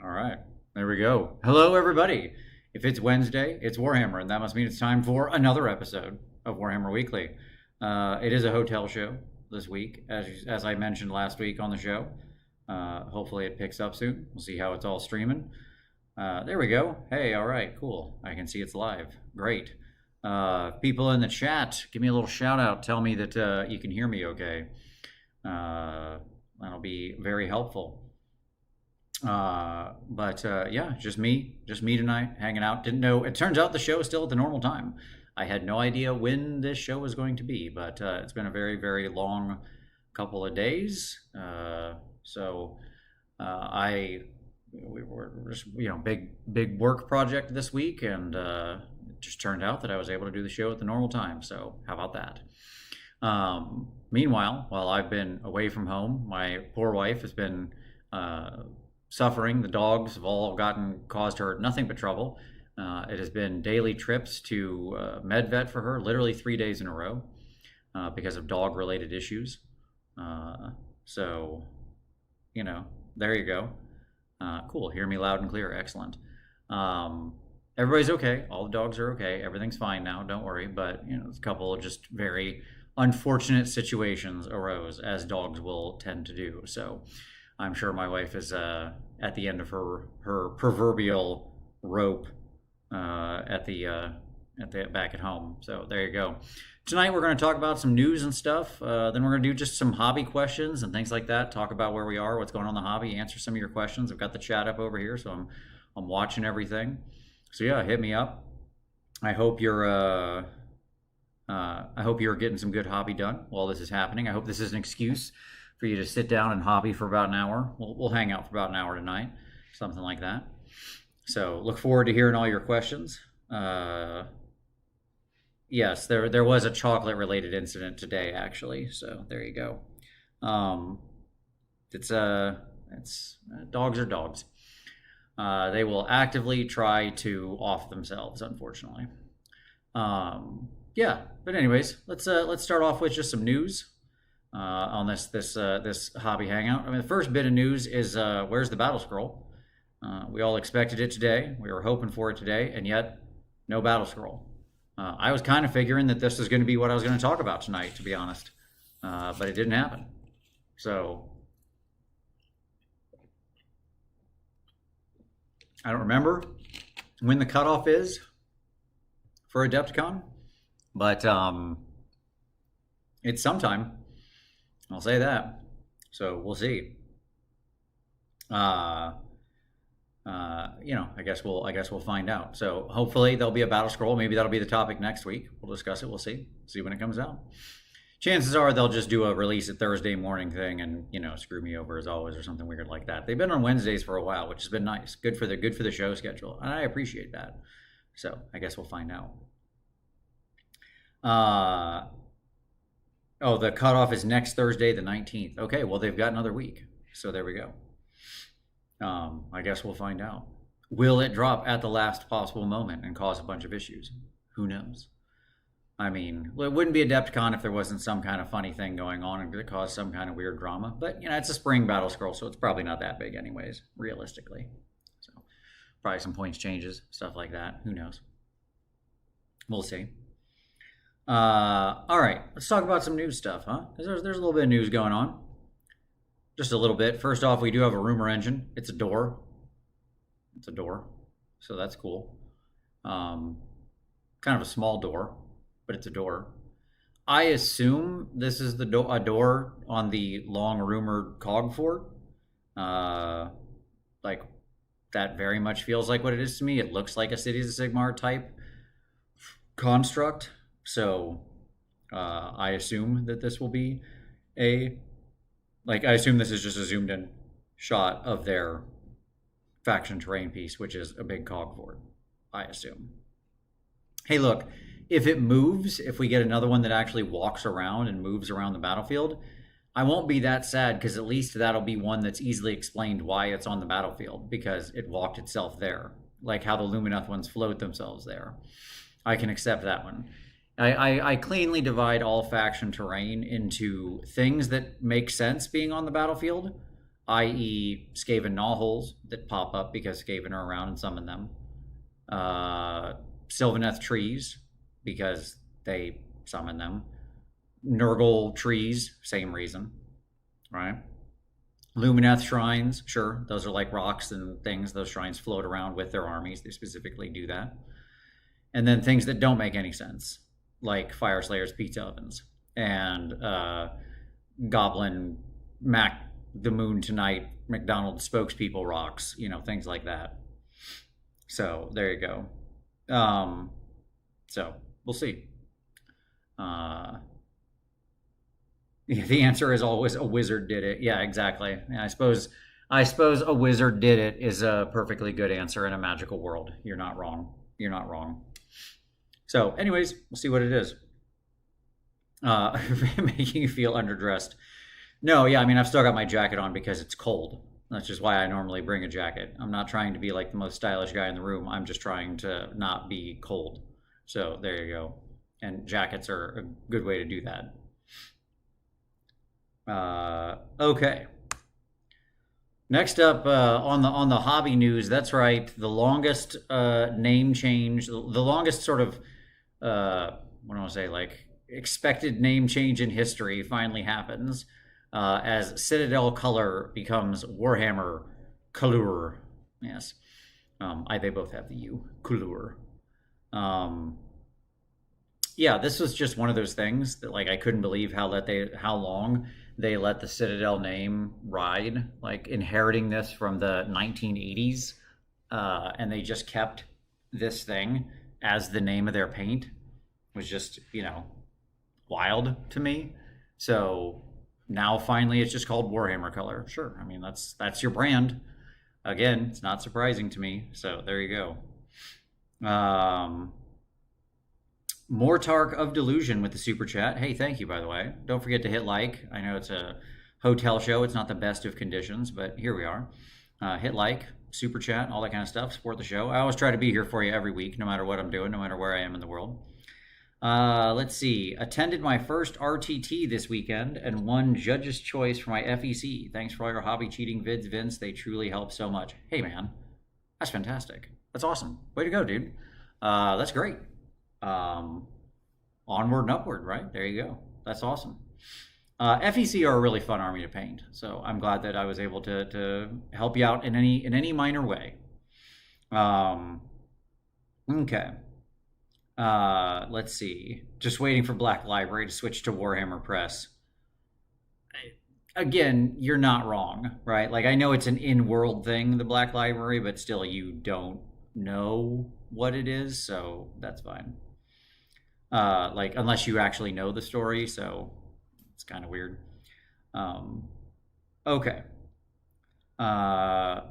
All right, there we go. Hello, everybody. If it's Wednesday, it's Warhammer, and that must mean it's time for another episode of Warhammer Weekly. It is a hotel show this week, as I mentioned last week on the show. Hopefully, it picks up soon. We'll see how it's all streaming. There we go. Hey, all right, cool. I can see it's live. Great. People in the chat, give me a little shout out. Tell me that you can hear me okay. That'll be very helpful. But yeah, just me tonight, hanging out. Didn't know. It turns out the show is still at the normal time. I had no idea when this show was going to be, but it's been a very, very long couple of days. We were just big work project this week, and it just turned out that I was able to do the show at the normal time. So how about that? Meanwhile, while I've been away from home, my poor wife has been suffering. The dogs have all caused her nothing but trouble. It has been daily trips to med vet for her, literally 3 days in a row, because of dog related issues. So, there you go. Cool. Hear me loud and clear. Excellent. Everybody's okay. All the dogs are okay. Everything's fine now. Don't worry. But, a couple of just very unfortunate situations arose, as dogs will tend to do. So I'm sure my wife is at the end of her proverbial rope at the back at home. So there you go. Tonight we're going to talk about some news and stuff. Then we're going to do just some hobby questions and things like that. Talk about where we are, what's going on in the hobby, answer some of your questions. I've got the chat up over here, so I'm watching everything. So yeah, hit me up. I hope you're getting some good hobby done while this is happening. I hope this is an excuse for you to sit down and hobby for about an hour. We'll hang out for about an hour tonight, something like that. So look forward to hearing all your questions. Yes, there was a chocolate related incident today, actually. So there you go. It's dogs are dogs. They will actively try to off themselves, unfortunately. Yeah, but anyways, let's start off with just some news on this hobby hangout. I mean, the first bit of news is where's the battle scroll? We all expected it today. We were hoping for it today, and yet no battle scroll. I was kind of figuring that this was going to be what I was going to talk about tonight, to be honest, but it didn't happen. So I don't remember when the cutoff is for Adepticon, but it's sometime. I'll say that. So we'll see. I guess we'll find out. So hopefully there'll be a battle scroll. Maybe that'll be the topic next week. We'll discuss it. We'll see when it comes out. Chances are they'll just do a release at Thursday morning thing and screw me over as always or something weird like that. They've been on Wednesdays for a while, which has been nice. Good for the show schedule, and I appreciate that. So I guess we'll find out. The cutoff is next Thursday, the 19th. Okay, well, they've got another week. So there we go. I guess we'll find out. Will it drop at the last possible moment and cause a bunch of issues? Who knows? I mean, it wouldn't be Adepticon if there wasn't some kind of funny thing going on and it caused some kind of weird drama. But, it's a spring battle scroll, so it's probably not that big anyways, realistically. So probably some points changes, stuff like that. Who knows? We'll see. All right, let's talk about some news stuff, huh? Because there's a little bit of news going on. Just a little bit. First off, we do have a Rumour engine. It's a door. So that's cool. Kind of a small door, but it's a door. I assume this is a door on the long rumored cog fort. Like that very much feels like what it is to me. It looks like a Cities of Sigmar type construct. So I assume that this will be I assume this is just a zoomed in shot of their faction terrain piece, which is a big cog fort, I assume. Hey, look, if it moves, if we get another one that actually walks around and moves around the battlefield, I won't be that sad because at least that'll be one that's easily explained why it's on the battlefield because it walked itself there, like how the Lumineth ones float themselves there. I can accept that one. I cleanly divide all faction terrain into things that make sense being on the battlefield, i.e. Skaven Gnawholes that pop up because Skaven are around and summon them. Sylvaneth trees because they summon them. Nurgle trees, same reason, right? Lumineth shrines, sure, those are like rocks and things. Those shrines float around with their armies. They specifically do that. And then things that don't make any sense, like Fire Slayer's pizza ovens and Goblin Mac the Moon Tonight McDonald's spokespeople rocks, things like that. So there you go. So we'll see. The answer is always a wizard did it. Yeah, exactly. I suppose a wizard did it is a perfectly good answer in a magical world. You're not wrong. You're not wrong. So anyways, we'll see what it is. Making you feel underdressed. No, yeah, I mean, I've still got my jacket on because it's cold. That's just why I normally bring a jacket. I'm not trying to be like the most stylish guy in the room. I'm just trying to not be cold. So there you go. And jackets are a good way to do that. Okay. Next up on the hobby news, that's right. The longest name change, the longest sort of what do I want to say, like expected name change in history finally happens as Citadel color becomes Warhammer Color. Yes, they both have the U. Color. Yeah, this was just one of those things that like I couldn't believe how long they let the Citadel name ride, like inheriting this from the 1980s, and they just kept this thing as the name of their paint. It was just, wild to me. So now finally it's just called Warhammer Color. Sure, I mean, that's your brand. Again, it's not surprising to me. So there you go. Mortark of Delusion with the super chat. Hey, thank you, by the way. Don't forget to hit like. I know it's a hotel show. It's not the best of conditions, but here we are. Hit like, super chat, all that kind of stuff. Support the show. I always try to be here for you every week, no matter what I'm doing, no matter where I am in the world. Let's see. Attended my first RTT this weekend and won Judge's Choice for my FEC. Thanks for all your hobby cheating vids, Vince. They truly help so much. Hey, man. That's fantastic. That's awesome. Way to go, dude. That's great. Onward and upward, right? There you go. That's awesome. FEC are a really fun army to paint, so I'm glad that I was able to help you out in any minor way. Okay. Let's see. Just waiting for Black Library to switch to Warhammer Press. Again, you're not wrong, right? Like I know it's an in-world thing, the Black Library, but still you don't know what it is, so that's fine. Like unless you actually know the story, so it's kind of weird. Okay. Yeah,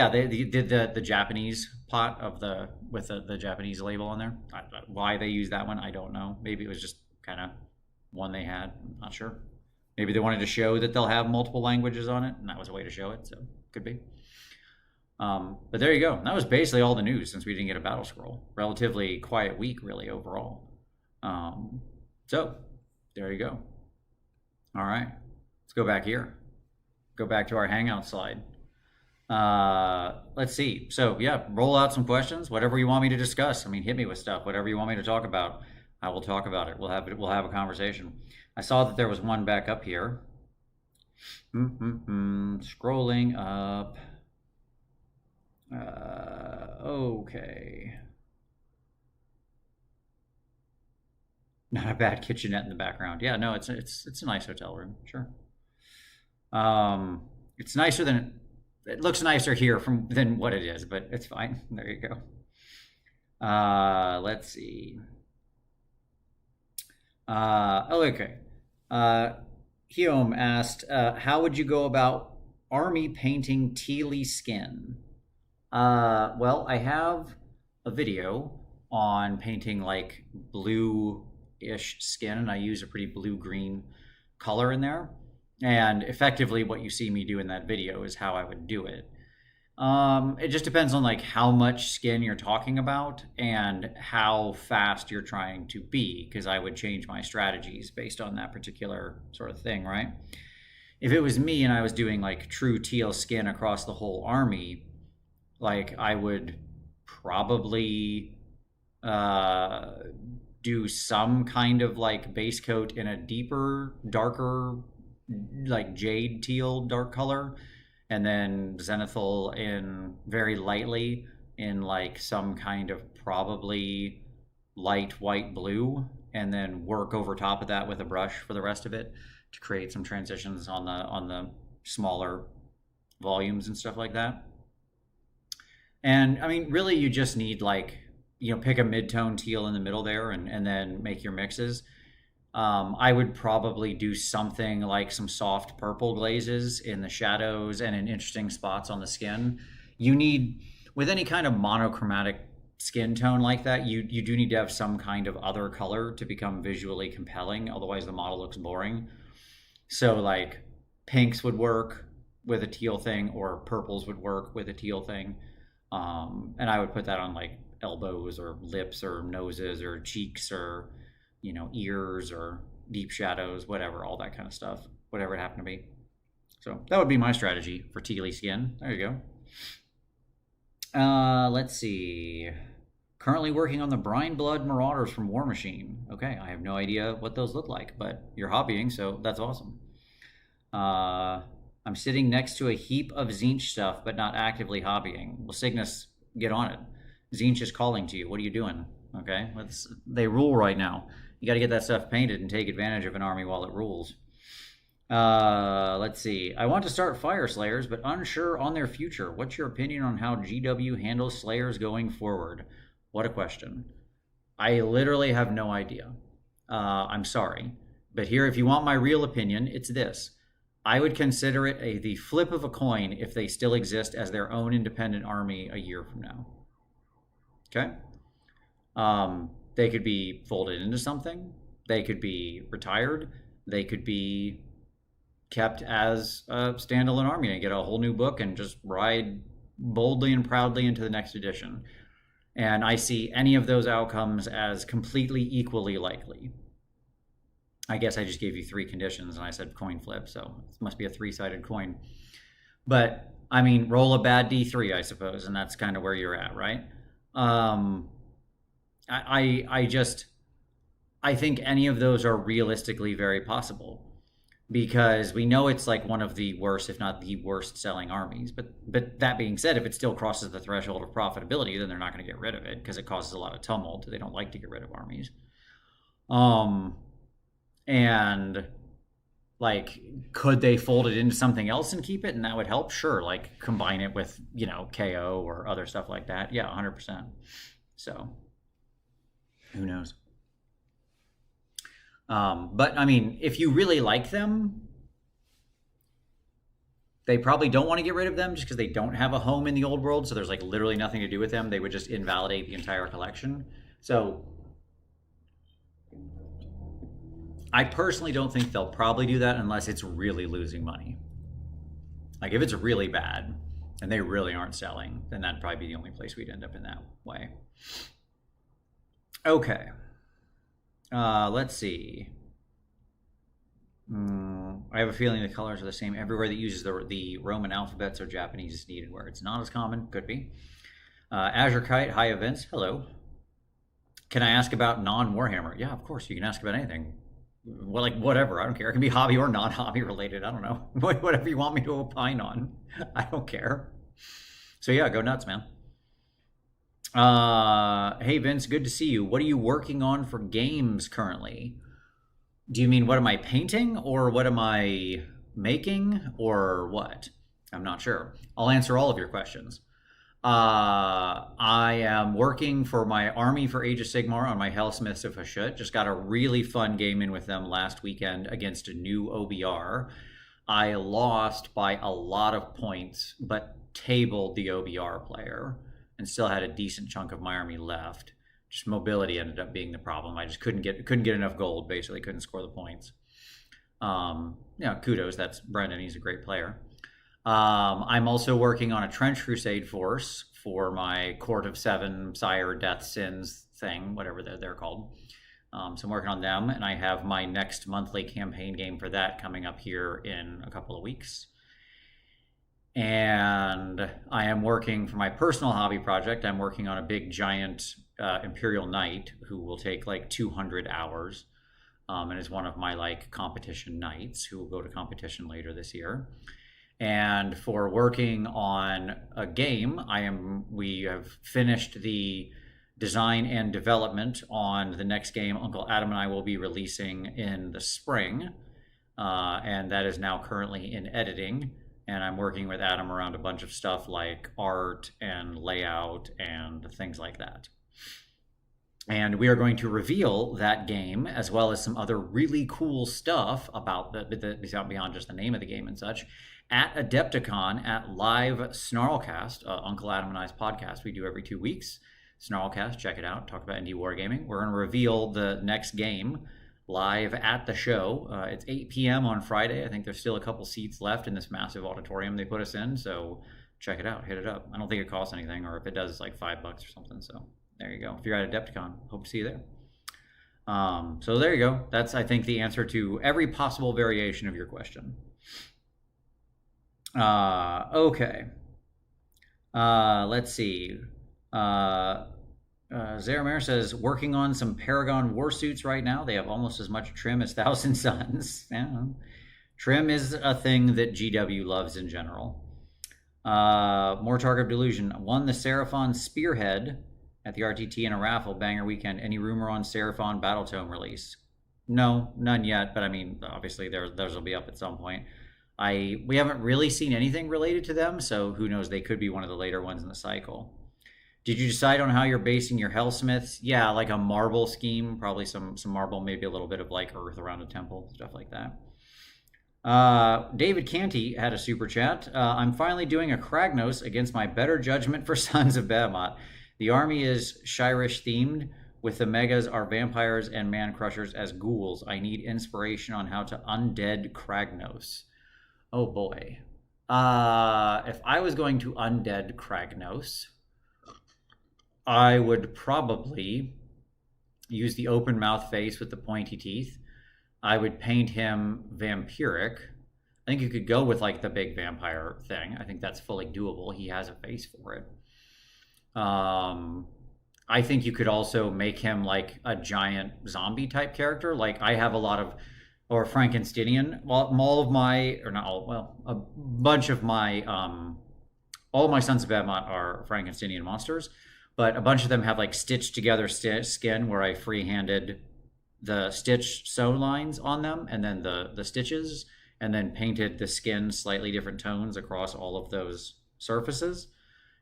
they did the Japanese pot of with the Japanese label on there. Why they used that one, I don't know. Maybe it was just kind of one they had. I'm not sure. Maybe they wanted to show that they'll have multiple languages on it, and that was a way to show it. So could be. But there you go. That was basically all the news since we didn't get a battle scroll. Relatively quiet week, really, overall. So there you go. All right. Let's go back here. Go back to our Hangout slide. Let's see. So yeah, roll out some questions. Whatever you want me to discuss. I mean, hit me with stuff. Whatever you want me to talk about, I will talk about it. We'll have a conversation. I saw that there was one back up here. Scrolling up. Okay. Not a bad kitchenette in the background. Yeah, no, it's a nice hotel room. Sure. It's nicer than it looks nicer here than what it is, but it's fine. There you go. Let's see. Okay. Hume asked, how would you go about army painting tealy skin? Well, I have a video on painting like blue-ish skin, and I use a pretty blue-green color in there. And effectively what you see me do in that video is how I would do it. It just depends on like how much skin you're talking about and how fast you're trying to be, because I would change my strategies based on that particular sort of thing, right? if it was me and I was doing like true teal skin across the whole army, like I would probably uh, do some kind of like base coat in a deeper, darker, like jade teal dark color, and then zenithal in very lightly in like some kind of probably light white blue, and then work over top of that with a brush for the rest of it to create some transitions on the smaller volumes and stuff like that. And I mean, really, you just need like, pick a mid-tone teal in the middle there, and then make your mixes. I would probably do something like some soft purple glazes in the shadows and in interesting spots on the skin. You need, with any kind of monochromatic skin tone like that, you do need to have some kind of other color to become visually compelling. Otherwise, the model looks boring. So like pinks would work with a teal thing, or purples would work with a teal thing. And I would put that on like elbows or lips or noses or cheeks or ears or deep shadows, whatever, all that kind of stuff, whatever it happened to be. So that would be my strategy for tealy skin. There you go. Let's see. Currently working on the Brine Blood Marauders from War Machine. Okay, I have no idea what those look like, but you're hobbying, so that's awesome. I'm sitting next to a heap of Zinch stuff, but not actively hobbying. Well, Cygnus, get on it. Zinch is calling to you. What are you doing? Okay, they rule right now. You got to get that stuff painted and take advantage of an army while it rules. Let's see. I want to start Fire Slayers, but unsure on their future. What's your opinion on how GW handles Slayers going forward? What a question. I literally have no idea. I'm sorry. But here, if you want my real opinion, it's this. I would consider it the flip of a coin if they still exist as their own independent army a year from now. Okay? They could be folded into something. They could be retired. They could be kept as a standalone army and get a whole new book and just ride boldly and proudly into the next edition. And I see any of those outcomes as completely equally likely. I guess I just gave you 3 conditions and I said coin flip, so it must be a 3-sided coin. But I mean, roll a bad D3, I suppose, and that's kind of where you're at, right? I think any of those are realistically very possible, because we know it's like one of the worst, if not the worst selling armies. But that being said, if it still crosses the threshold of profitability, then they're not going to get rid of it because it causes a lot of tumult. They don't like to get rid of armies. And like, could they fold it into something else and keep it, and that would help? Sure, like combine it with KO or other stuff like that. Yeah, 100%. So who knows? But I mean, if you really like them, they probably don't want to get rid of them just because they don't have a home in the old world. So there's like literally nothing to do with them. They would just invalidate the entire collection. So I personally don't think they'll probably do that unless it's really losing money. Like if it's really bad and they really aren't selling, then that'd probably be the only place we'd end up in that way. Okay. Let's see. I have a feeling the colors are the same everywhere that uses the Roman alphabet, so Japanese is needed where it's not as common. Could be. Azure Kite, hi events. Hello. Can I ask about non-Warhammer? Yeah, of course. You can ask about anything. Well, like whatever. I don't care. It can be hobby or non-hobby related. I don't know. Whatever you want me to opine on. I don't care. So yeah, go nuts, man. Hey Vince, good to see you. What are you working on for games currently? Do you mean what am I painting, or what am I making, or what? I'm not sure. I'll answer all of your questions. I am working for my army for Age of Sigmar on my Hellsmiths of Hashut. Just got a really fun game in with them last weekend against a new OBR. I lost by a lot of points, but tabled the OBR player and still had a decent chunk of my army left. Just mobility ended up being the problem. I just couldn't get enough gold, basically couldn't score the points. Kudos, that's Brendan, he's a great player. I'm also working on a Trench Crusade force for my Court of Seven Sire Death Sins thing, whatever they're called. So I'm working on them, and I have my next monthly campaign game for that coming up here in a couple of weeks. And I am working for my personal hobby project. I'm working on a big giant Imperial Knight who will take like 200 hours, and is one of my like competition knights who will go to competition later this year. And for working on a game, we have finished the design and development on the next game Uncle Adam and I will be releasing in the spring, and that is now currently in editing. And I'm working with Adam around a bunch of stuff like art and layout and things like that. And we are going to reveal that game as well as some other really cool stuff about beyond just the name of the game and such at Adepticon at Live Snarlcast, Uncle Adam and I's podcast we do every 2 weeks. Snarlcast, check it out. Talk about indie wargaming. We're going to reveal the next game live at the show. It's 8 p.m. on Friday. I think there's still a couple seats left in this massive auditorium they put us in, so check it out. Hit it up. I don't think it costs anything, or if it does, it's like $5 or something. So there you go. If you're at Adepticon, hope to see you there. So there you go. That's, I think, the answer to every possible variation of your question. Okay. Let's see. Zaramir says, working on some Paragon war suits right now. They have almost as much trim as Thousand Suns. Yeah. Trim is a thing that GW loves in general. More Target Delusion. Won the Seraphon Spearhead at the RTT in a raffle. Banger weekend. Any rumor on Seraphon Battletome release? No, none yet. But I mean, obviously those will be up at some point. We haven't really seen anything related to them, so who knows? They could be one of the later ones in the cycle. Did you decide on how you're basing your Hellsmiths? Yeah, like a marble scheme, probably some marble, maybe a little bit of like earth around a temple, stuff like that. David Canty had a super chat. I'm finally doing a Kragnos against my better judgment for Sons of Behemoth. The army is Shirish themed, with the megas are vampires and man crushers as ghouls. I need inspiration on how to undead Kragnos. Oh boy. If I was going to undead Kragnos, I would probably use the open mouth face with the pointy teeth. I would paint him vampiric. I think you could go with like the big vampire thing. I think that's fully doable. He has a face for it. I think you could also make him like a giant zombie type character. Like I have a lot of, or Frankensteinian. Well, a bunch of my, all of my Sons of Behemoth are Frankensteinian monsters. But a bunch of them have like stitched together skin where I free-handed the stitch sew lines on them and then the stitches, and then painted the skin slightly different tones across all of those surfaces.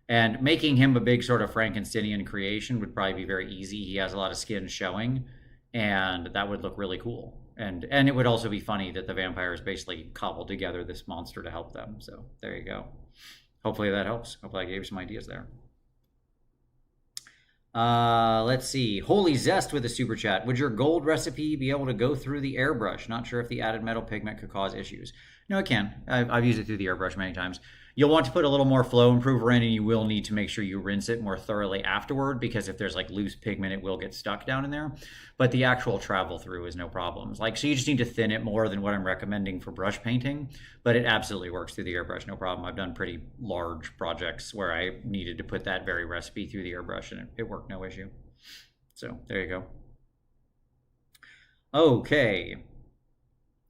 And making him a big sort of Frankensteinian creation would probably be very easy. He has a lot of skin showing, and that would look really cool. And it would also be funny that the vampires basically cobbled together this monster to help them. So there you go. Hopefully that helps. Hopefully I gave you some ideas there. Let's see. Holy Zest with a super chat. Would your gold recipe be able to go through the airbrush? Not sure if the added metal pigment could cause issues. No, it can. I've used it through the airbrush many times. You'll want to put a little more flow improver in, and you will need to make sure you rinse it more thoroughly afterward, because if there's like loose pigment, it will get stuck down in there. But the actual travel through is no problems. So you just need to thin it more than what I'm recommending for brush painting, but it absolutely works through the airbrush, no problem. I've done pretty large projects where I needed to put that very recipe through the airbrush, and it worked no issue. So there you go. Okay.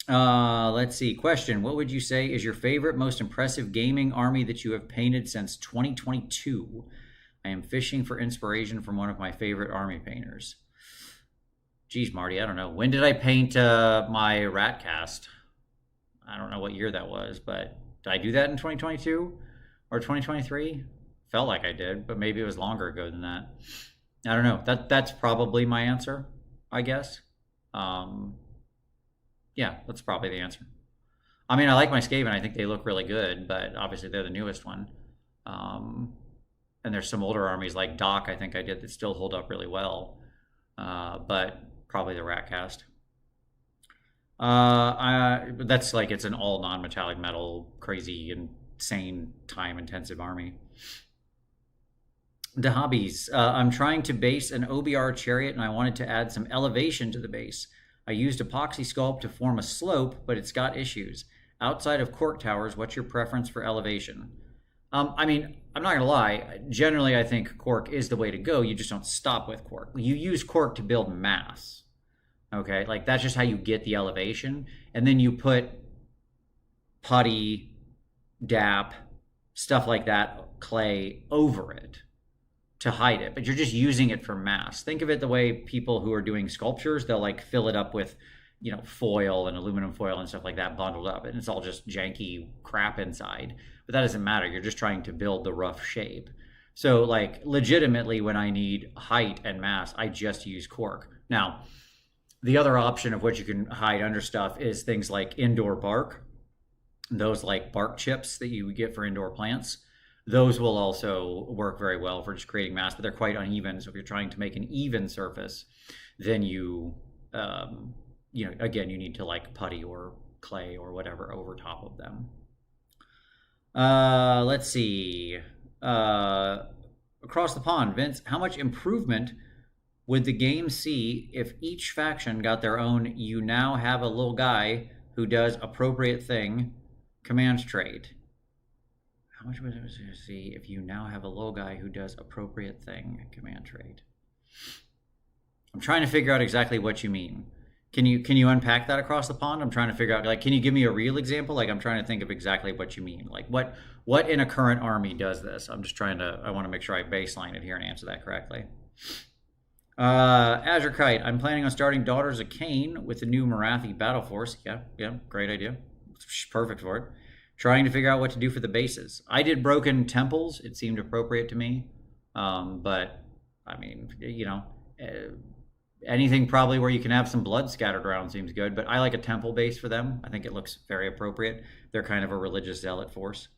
Let's see. Question. What would you say is your favorite, most impressive gaming army that you have painted since 2022? I am fishing for inspiration from one of my favorite army painters. Geez, Marty, I don't know. When did I paint my Ratcast? I don't know what year that was, but did I do that in 2022 or 2023? Felt like I did, but maybe it was longer ago than that. I don't know. That's probably my answer, I guess. Yeah, that's probably the answer. I mean, I like my Skaven. I think they look really good, but obviously they're the newest one. And there's some older armies like Doc, I think I did, that still hold up really well. But probably the Ratcast. That's like, it's an all non-metallic metal, crazy, insane, time-intensive army. The hobbies. I'm trying to base an OBR chariot and I wanted to add some elevation to the base. I used epoxy sculpt to form a slope, but it's got issues. Outside of cork towers, what's your preference for elevation? I mean, I'm not gonna lie. Generally, I think cork is the way to go. You just don't stop with cork. You use cork to build mass. Okay, like that's just how you get the elevation, and then you put putty, DAP, stuff like that, clay over it to hide it, but you're just using it for mass. Think of it the way people who are doing sculptures, they'll like fill it up with, foil and aluminum foil and stuff like that bundled up, and it's all just janky crap inside. But that doesn't matter. You're just trying to build the rough shape. So like legitimately when I need height and mass, I just use cork. Now, the other option of what you can hide under stuff is things like indoor bark, those like bark chips that you get for indoor plants. Those will also work very well for just creating mass, but they're quite uneven. So if you're trying to make an even surface, then again, you need to like putty or clay or whatever over top of them. Let's see. Across the pond, Vince, how much improvement would the game see if each faction got their own "you now have a little guy who does appropriate thing" command trait? How much would it see if you now have a little guy who does appropriate thing command trait? I'm trying to figure out exactly what you mean. Can you unpack that across the pond? I'm trying to figure out, like, can you give me a real example? Like, I'm trying to think of exactly what you mean. Like, what in a current army does this? I want to make sure I baseline it here and answer that correctly. Azure Kite, I'm planning on starting Daughters of Cain with the new Marathi Battle Force. Yeah, great idea. It's perfect for it. Trying to figure out what to do for the bases. I did Broken Temples. It seemed appropriate to me. But, I mean, anything probably where you can have some blood scattered around seems good. But I like a temple base for them. I think it looks very appropriate. They're kind of a religious zealot force.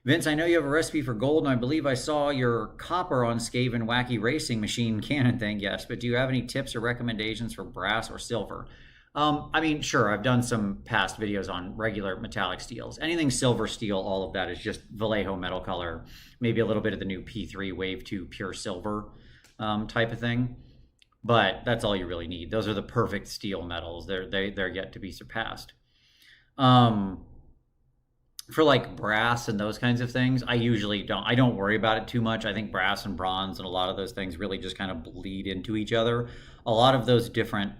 Vince, I know you have a recipe for gold, and I believe I saw your copper on Skaven wacky racing machine cannon thing. Yes, but do you have any tips or recommendations for brass or silver? I mean, sure, I've done some past videos on regular metallic steels. Anything silver steel, all of that is just Vallejo metal color, maybe a little bit of the new P3 Wave 2 pure silver type of thing. But that's all you really need. Those are the perfect steel metals. They're yet to be surpassed. For like brass and those kinds of things, I don't worry about it too much. I think brass and bronze and a lot of those things really just kind of bleed into each other. A lot of those different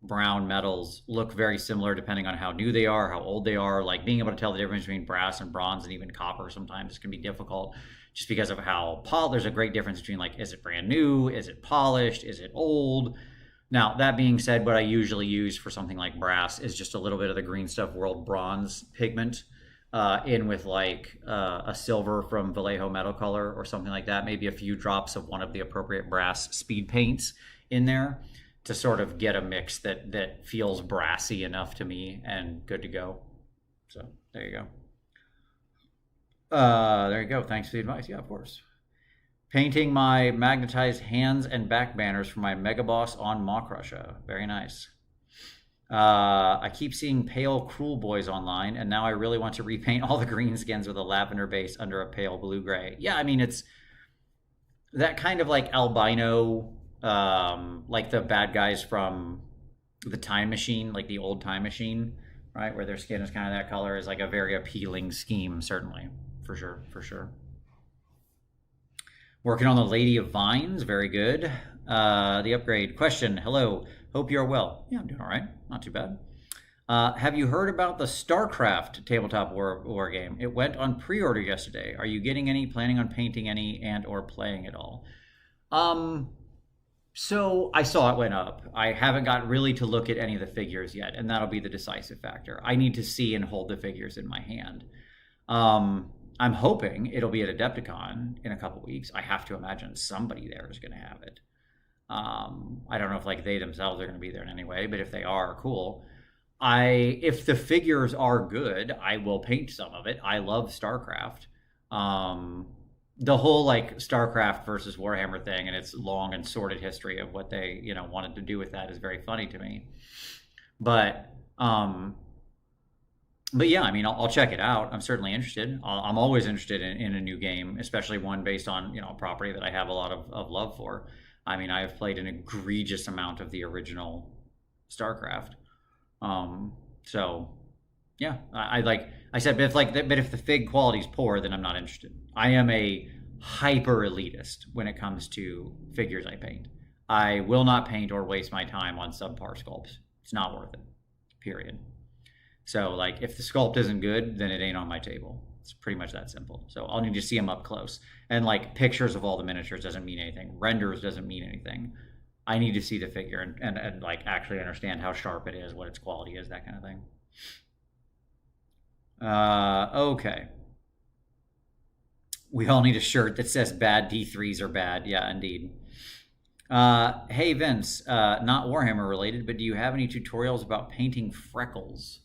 brown metals look very similar depending on how new they are, how old they are. Like being able to tell the difference between brass and bronze and even copper sometimes can be difficult just because of how there's a great difference between, like, is it brand new, is it polished, is it old? Now, that being said, what I usually use for something like brass is just a little bit of the Green Stuff World bronze pigment in with like a silver from Vallejo metal color or something like that, maybe a few drops of one of the appropriate brass speed paints in there to sort of get a mix that feels brassy enough to me and good to go. So there you go. There you go. Thanks for the advice. Yeah, of course. Painting my magnetized hands and back banners for my Mega Boss on Maw Crusher. Very nice. I keep seeing pale cruel boys online, and now I really want to repaint all the green skins with a lavender base under a pale blue-gray. Yeah, I mean, it's that kind of like albino, like the bad guys from the Time Machine, like the old Time Machine, right? Where their skin is kind of that color is like a very appealing scheme, certainly. For sure. Working on the Lady of Vines, very good. The upgrade question, hello, hope you're well. Yeah, I'm doing all right, not too bad. Have you heard about the StarCraft tabletop war game? It went on pre-order yesterday. Are you getting any, planning on painting any, and or playing it all? So I saw it went up. I haven't got really to look at any of the figures yet, and that'll be the decisive factor. I need to see and hold the figures in my hand. I'm hoping it'll be at Adepticon in a couple weeks. I have to imagine somebody there is going to have it. I don't know if like they themselves are going to be there in any way, but if they are, cool. If the figures are good, I will paint some of it. I love StarCraft. The whole like StarCraft versus Warhammer thing and its long and sordid history of what they, wanted to do with that is very funny to me. But But yeah, I mean, I'll check it out. I'm certainly interested. I'm always interested in a new game, especially one based on, a property that I have a lot of love for. I mean, I have played an egregious amount of the original StarCraft. So yeah, I like I said, but if the fig quality is poor, then I'm not interested. I am a hyper elitist when it comes to figures I paint. I will not paint or waste my time on subpar sculpts. It's not worth it. Period. So like if the sculpt isn't good, then it ain't on my table. It's pretty much that simple. So I'll need to see them up close. And like pictures of all the miniatures doesn't mean anything. Renders doesn't mean anything. I need to see the figure and like actually understand how sharp it is, what its quality is, that kind of thing. Okay. We all need a shirt that says bad D3s are bad. Yeah, indeed. Hey Vince, not Warhammer related, but do you have any tutorials about painting freckles?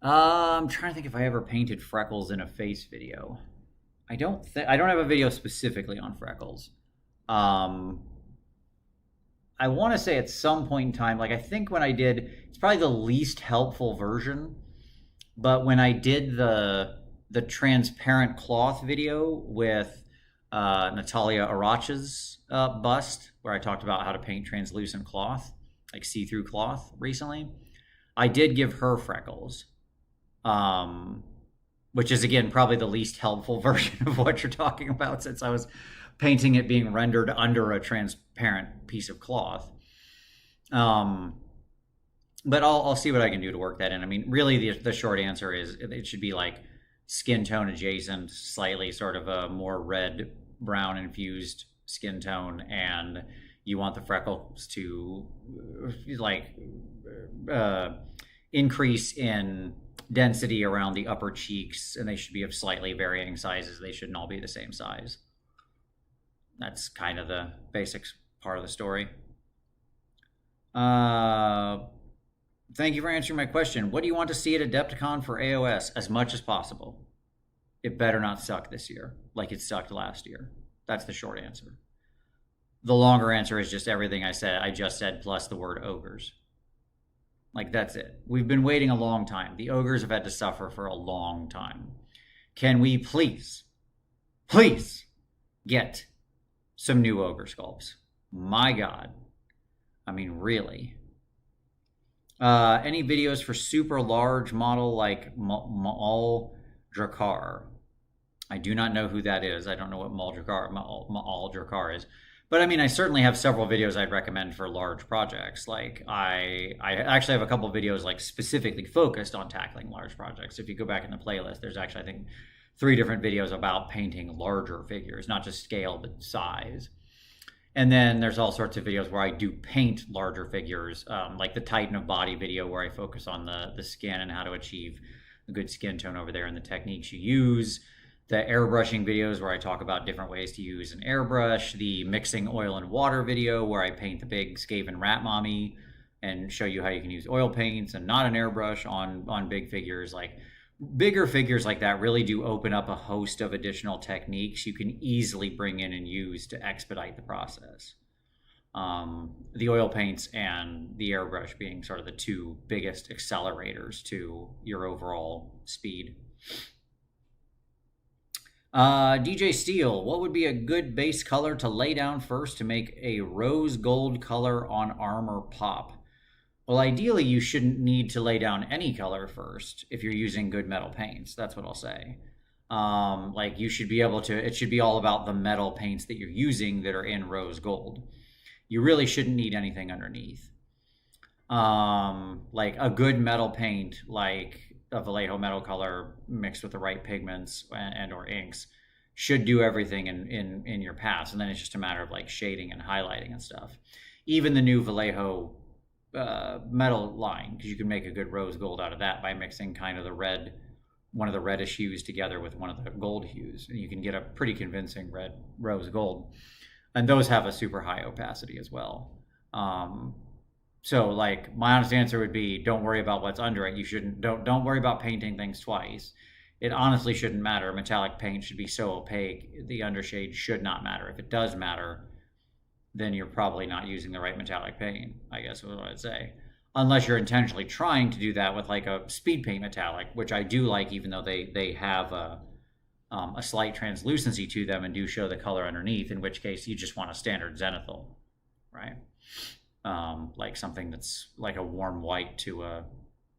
I'm trying to think if I ever painted freckles in a face video. I don't have a video specifically on freckles. I want to say at some point in time, like I think when I did, it's probably the least helpful version, but when I did the transparent cloth video with Natalia Aracha's bust, where I talked about how to paint translucent cloth, like see-through cloth recently, I did give her freckles, which is again probably the least helpful version of what you're talking about, since I was painting it being rendered under a transparent piece of cloth. But I'll see what I can do to work that in. I mean, really, the short answer is it should be like skin tone adjacent, slightly sort of a more red brown infused skin tone, and you want the freckles to like increase in density around the upper cheeks, and they should be of slightly varying sizes. They shouldn't all be the same size. That's kind of the basics part of the story. Thank you for answering my question. What do you want to see at Adepticon for AOS? As much as possible. It better not suck this year, like it sucked last year. That's the short answer. The longer answer is just everything I just said, plus the word ogres. Like, that's it. We've been waiting a long time. The ogres have had to suffer for a long time. Can we please get some new ogre sculpts? My God. I mean, really. Any videos for super large model like Maul Drakar? I do not know who that is. I don't know what Maul Drakar is. But I mean, I certainly have several videos I'd recommend for large projects. Like I actually have a couple of videos like specifically focused on tackling large projects. If you go back in the playlist, there's actually, I think, 3 different videos about painting larger figures, not just scale, but size. And then there's all sorts of videos where I do paint larger figures, like the Titan of Body video where I focus on the skin and how to achieve a good skin tone over there and the techniques you use. The airbrushing videos where I talk about different ways to use an airbrush. The mixing oil and water video where I paint the big Skaven rat mommy and show you how you can use oil paints and not an airbrush on big figures. Like bigger figures like that really do open up a host of additional techniques you can easily bring in and use to expedite the process. The oil paints and the airbrush being sort of the 2 biggest accelerators to your overall speed. DJ Steele, what would be a good base color to lay down first to make a rose gold color on armor pop? Well, ideally, you shouldn't need to lay down any color first if you're using good metal paints. That's what I'll say. Like you should be able to, it should be all about the metal paints that you're using that are in rose gold. You really shouldn't need anything underneath. Like a good metal paint, like a Vallejo metal color mixed with the right pigments and or inks, should do everything in your paths, and then it's just a matter of like shading and highlighting and stuff. Even the new Vallejo metal line, because you can make a good rose gold out of that by mixing kind of one of the reddish hues together with one of the gold hues, and you can get a pretty convincing red rose gold, and those have a super high opacity as well. So like my honest answer would be, don't worry about what's under it. Don't worry about painting things twice. It honestly shouldn't matter. Metallic paint should be so opaque, the undershade should not matter. If it does matter, then you're probably not using the right metallic paint, I guess is what I'd say. unless you're intentionally trying to do that with like a speed paint metallic, which I do like, even though they have a slight translucency to them and do show the color underneath, in which case you just want a standard zenithal, right? Like something that's like a warm white to a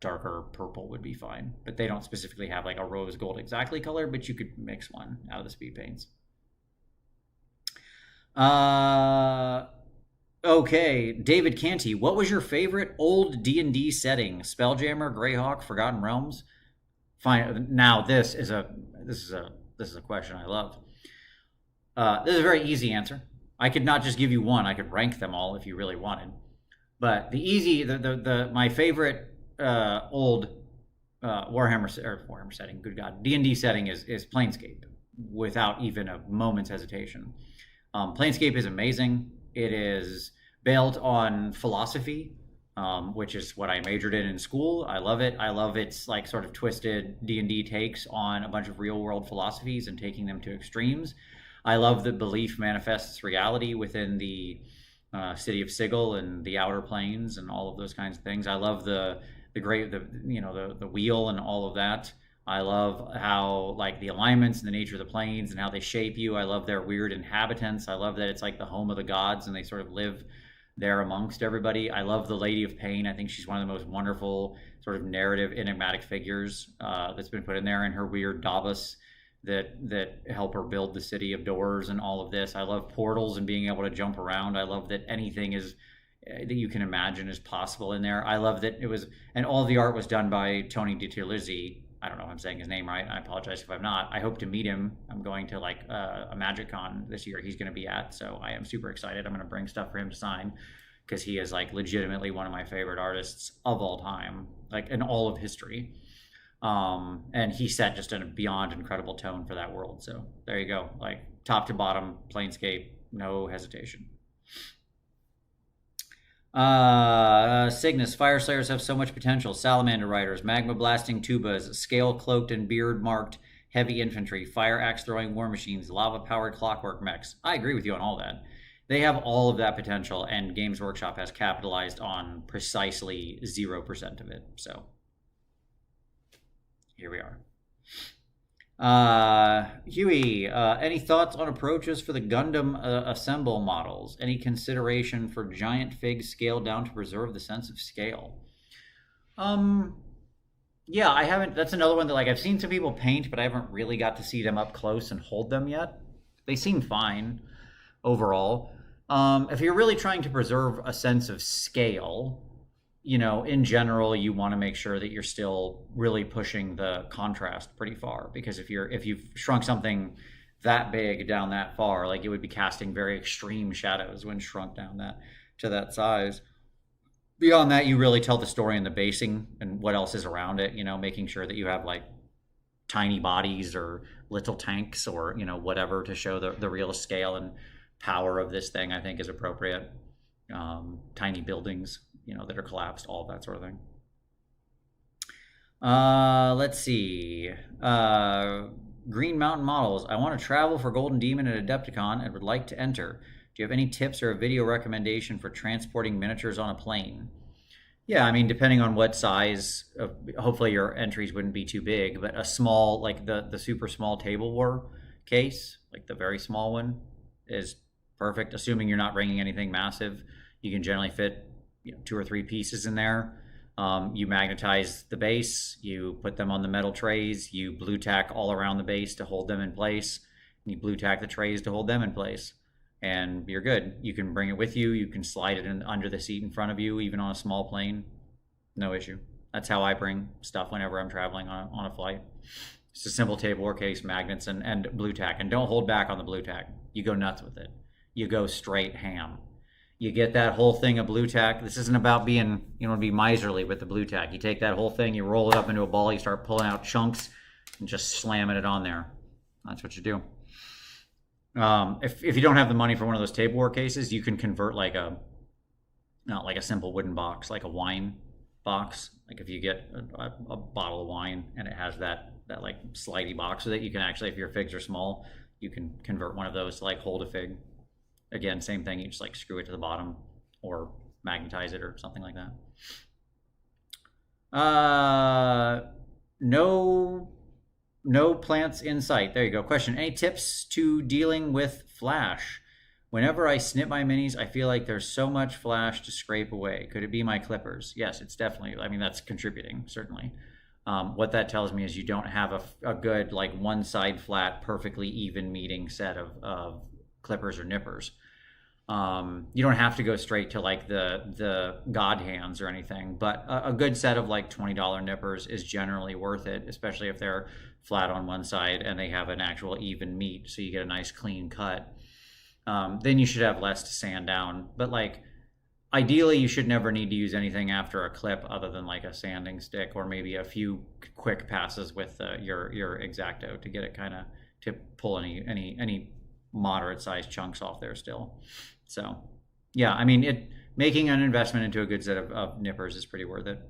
darker purple would be fine. But they don't specifically have like a rose gold exactly color, but you could mix one out of the speed paints. Okay, David Canty, what was your favorite old D&D setting? Spelljammer, Greyhawk, Forgotten Realms? Fine. Now this is a question I love. This is a very easy answer. I could not just give you one. I could rank them all if you really wanted. But my favorite old Warhammer setting, good God, D&D setting is Planescape, without even a moment's hesitation. Planescape is amazing. It is built on philosophy, which is what I majored in school. I love it. I love its like sort of twisted D&D takes on a bunch of real world philosophies and taking them to extremes. I love that belief manifests reality within the city of Sigil and the outer planes and all of those kinds of things. I love the wheel and all of that. I love how like the alignments and the nature of the planes and how they shape you. I love their weird inhabitants. I love that it's like the home of the gods and they sort of live there amongst everybody. I love the Lady of Pain. I think she's one of the most wonderful sort of narrative enigmatic figures that's been put in there, and her weird Davos that help her build the city of doors and all of this. I love portals and being able to jump around. I love that anything is that you can imagine is possible in there. I love that it was, and all the art was done by Tony DiTerlizzi. I don't know if I'm saying his name right. I apologize if I'm not. I hope to meet him. I'm going to like a Magic Con this year he's going to be at, so I am super excited. I'm going to bring stuff for him to sign because he is like legitimately one of my favorite artists of all time, like in all of history. And he set just a beyond incredible tone for that world. So there you go, like top to bottom, Planescape, no hesitation. Cygnus, Fire Slayers have so much potential. Salamander Riders, Magma Blasting Tubas, Scale Cloaked and Beard Marked Heavy Infantry, Fire Axe Throwing War Machines, Lava Powered Clockwork Mechs. I agree with you on all that. They have all of that potential, and Games Workshop has capitalized on precisely 0% of it. So here we are. Huey, any thoughts on approaches for the Gundam Assemble models? Any consideration for giant figs scaled down to preserve the sense of scale? Yeah, I haven't. That's another one that like I've seen some people paint, but I haven't really got to see them up close and hold them yet. They seem fine overall. If you're really trying to preserve a sense of scale, you know, in general, you want to make sure that you're still really pushing the contrast pretty far, because if you've shrunk something that big down that far, like it would be casting very extreme shadows when shrunk down to that size. Beyond that, you really tell the story in the basing and what else is around it, you know, making sure that you have like tiny bodies or little tanks or, you know, whatever to show the real scale and power of this thing, I think is appropriate. Tiny buildings, you know, that are collapsed, all that sort of thing. Let's see. Green Mountain Models. I want to travel for Golden Demon at Adepticon and would like to enter. Do you have any tips or a video recommendation for transporting miniatures on a plane? Yeah, I mean, depending on what size, hopefully your entries wouldn't be too big, but a small, like the super small Table War case, like the very small one, is perfect. Assuming you're not bringing anything massive, you can generally fit, you know, 2 or 3 pieces in there. You magnetize the base, you put them on the metal trays, you blue tack all around the base to hold them in place, and you blue tack the trays to hold them in place, and you're good. You can bring it with you, you can slide it in under the seat in front of you, even on a small plane, no issue. That's how I bring stuff whenever I'm traveling on a flight. It's a simple tableware case, magnets, and blue tack, and don't hold back on the blue tack. You go nuts with it. You go straight ham. You get that whole thing of blue tack. This isn't about being, you know, be miserly with the blue tack. You take that whole thing, you roll it up into a ball, you start pulling out chunks and just slamming it on there. That's what you do. If you don't have the money for one of those tableware cases, you can convert like not like a simple wooden box, like a wine box. Like if you get a bottle of wine and it has that like slidey box with it, you can actually, if your figs are small, you can convert one of those to like hold a fig. Again, same thing, you just like screw it to the bottom or magnetize it or something like that. No, no plants in sight. There you go. Question: any tips to dealing with flash? Whenever I snip my minis, I feel like there's so much flash to scrape away. Could it be my clippers? Yes, it's definitely. I mean, that's contributing certainly. What that tells me is you don't have a good like one side flat, perfectly even meeting set of clippers or nippers. You don't have to go straight to like the god hands or anything, but a good set of like $20 nippers is generally worth it, especially if they're flat on one side and they have an actual even meet, so you get a nice clean cut. Then you should have less to sand down. But like ideally, you should never need to use anything after a clip other than like a sanding stick or maybe a few quick passes with your X-Acto to get it kind of to pull any moderate sized chunks off there still. So yeah, I mean making an investment into a good set of nippers is pretty worth it.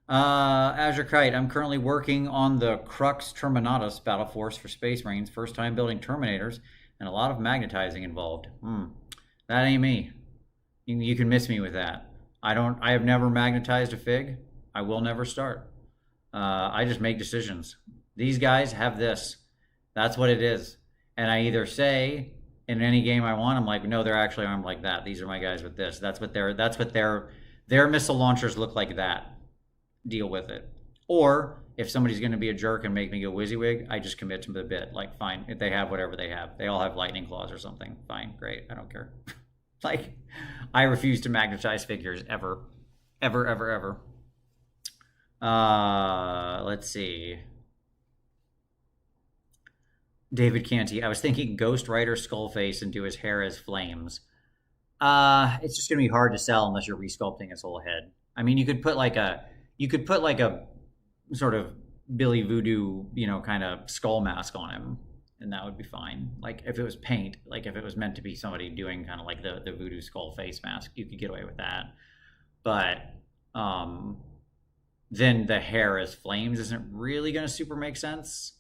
Azure Kite, I'm currently working on the Crux Terminatus battle force for Space Marines. First time building Terminators, and a lot of magnetizing involved. That ain't me. You can miss me with that. I have never magnetized a fig. I will never start. I just make decisions. These guys have this. That's what it is. And I either say in any game I want, I'm like, no, they're actually armed like that. These are my guys with this. That's what their missile launchers look like that. Deal with it. Or if somebody's going to be a jerk and make me go WYSIWYG, I just commit to the bit. Like, fine, if they have whatever they have. They all have lightning claws or something. Fine, great, I don't care. Like, I refuse to magnetize figures ever. Ever, ever, ever. Let's see. David Canty, I was thinking Ghost Rider Skullface and do his hair as flames. It's just going to be hard to sell unless you're resculpting his whole head. I mean, you could put like a sort of Billy Voodoo, kind of skull mask on him, and that would be fine. Like if it was paint, like if it was meant to be somebody doing kind of like the Voodoo skull face mask, you could get away with that. But then the hair as flames isn't really going to super make sense.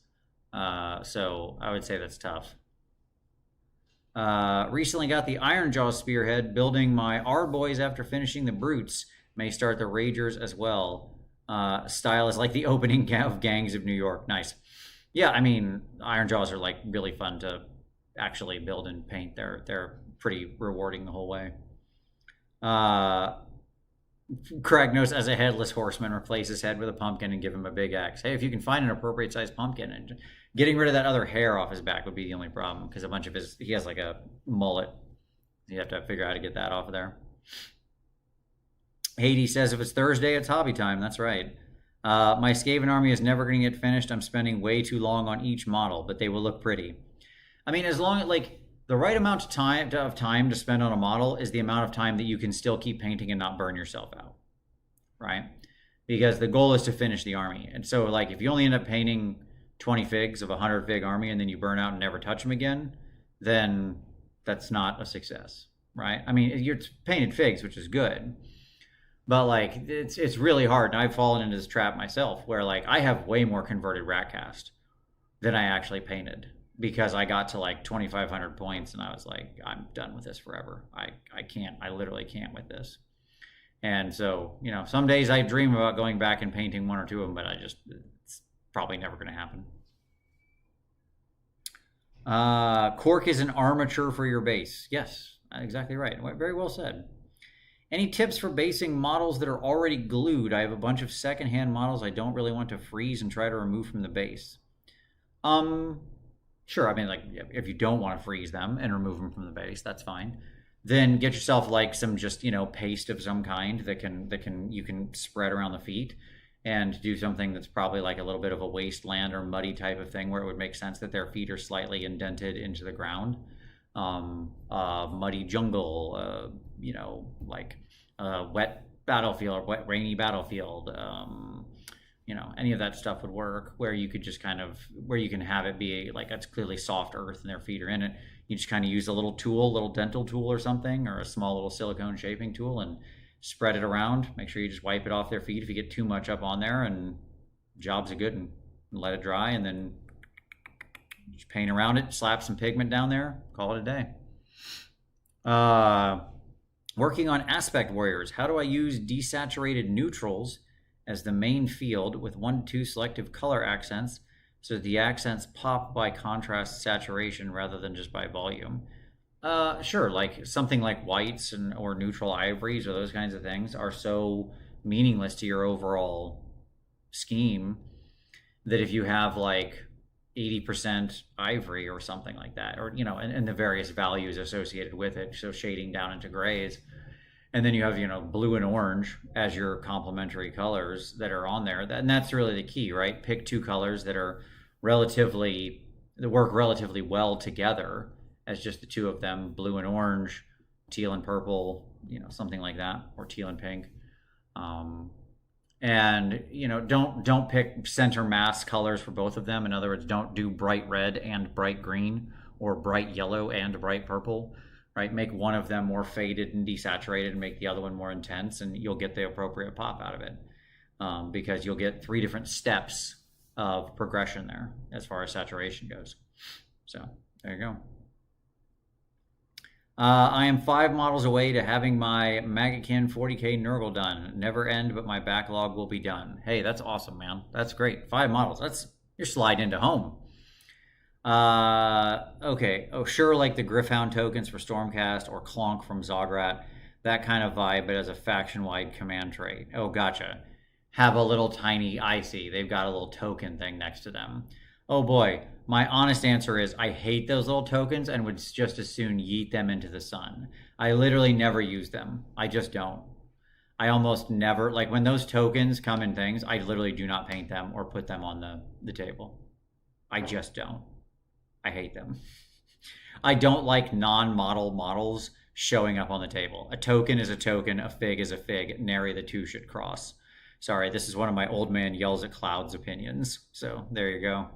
So I would say that's tough. Recently got the Ironjaw Spearhead, building my R-Boys after finishing the Brutes. May start the Ragers as well. Style is like the opening of Gangs of New York. Nice. Yeah, I mean, Ironjaws are like really fun to actually build and paint. They're pretty rewarding the whole way. Kragnos as a headless horseman, replace his head with a pumpkin and give him a big axe. Hey, if you can find an appropriate sized pumpkin, and getting rid of that other hair off his back would be the only problem, because he has like a mullet. You have to figure out how to get that off of there. Hades says if it's Thursday, it's hobby time. That's right. My Skaven army is never going to get finished. I'm spending way too long on each model, but they will look pretty. I mean, as long as like the right amount of time to spend on a model is the amount of time that you can still keep painting and not burn yourself out, right? Because the goal is to finish the army. And so like if you only end up painting 20 figs of a 100 fig army and then you burn out and never touch them again, then that's not a success, right? I mean, you're painted figs, which is good. But like it's really hard, and I've fallen into this trap myself where like I have way more converted Ratcast than I actually painted, because I got to like 2,500 points and I was like, I'm done with this forever. I literally can't with this. And so, some days I dream about going back and painting one or two of them, but it's probably never going to happen. Cork is an armature for your base. Yes, exactly right. Very well said. Any tips for basing models that are already glued? I have a bunch of secondhand models I don't really want to freeze and try to remove from the base. Sure. I mean, like if you don't want to freeze them and remove them from the base, that's fine. Then get yourself like some just paste of some kind that you can spread around the feet, and do something that's probably like a little bit of a wasteland or muddy type of thing where it would make sense that their feet are slightly indented into the ground. Muddy jungle, like wet battlefield or wet rainy battlefield. Any of that stuff would work, where you could just where you can have it be like it's clearly soft earth and their feet are in it. You just kind of use a little dental tool or something, or a small little silicone shaping tool, and spread it around. Make sure you just wipe it off their feet if you get too much up on there, and jobs are good, and let it dry, and then just paint around it, slap some pigment down there, call it a day. Working on Aspect Warriors, how do I use desaturated neutrals as the main field with 1 to 2 selective color accents so that the accents pop by contrast saturation rather than just by volume? Sure, like something like whites or neutral ivories or those kinds of things are so meaningless to your overall scheme that if you have like 80% ivory or something like that, or, and the various values associated with it, so shading down into grays, and then you have, blue and orange as your complementary colors that are on there. And that's really the key, right? Pick 2 colors that work relatively well together as just the 2 of them, blue and orange, teal and purple, something like that, or teal and pink. And don't pick center mass colors for both of them. In other words, don't do bright red and bright green or bright yellow and bright purple, right? Make one of them more faded and desaturated and make the other one more intense, and you'll get the appropriate pop out of it, because you'll get 3 different steps of progression there as far as saturation goes. So there you go. I am 5 models away to having my Magakin 40K Nurgle done. Never end, but my backlog will be done. Hey, that's awesome, man. That's great. 5 models. You're sliding into home. Okay. Oh, sure, like the Griffhound tokens for Stormcast or Clonk from Zograt. That kind of vibe, but as a faction-wide command trait. Oh, gotcha. Have a little tiny icy. They've got a little token thing next to them. Oh boy, my honest answer is I hate those little tokens and would just as soon yeet them into the sun. I literally never use them. I just don't. I almost never, like when those tokens come in things, I literally do not paint them or put them on the table. I just don't. I hate them. I don't like non-model models showing up on the table. A token is a token, a fig is a fig, nary the 2 should cross. Sorry, this is one of my old man yells at clouds opinions. So there you go.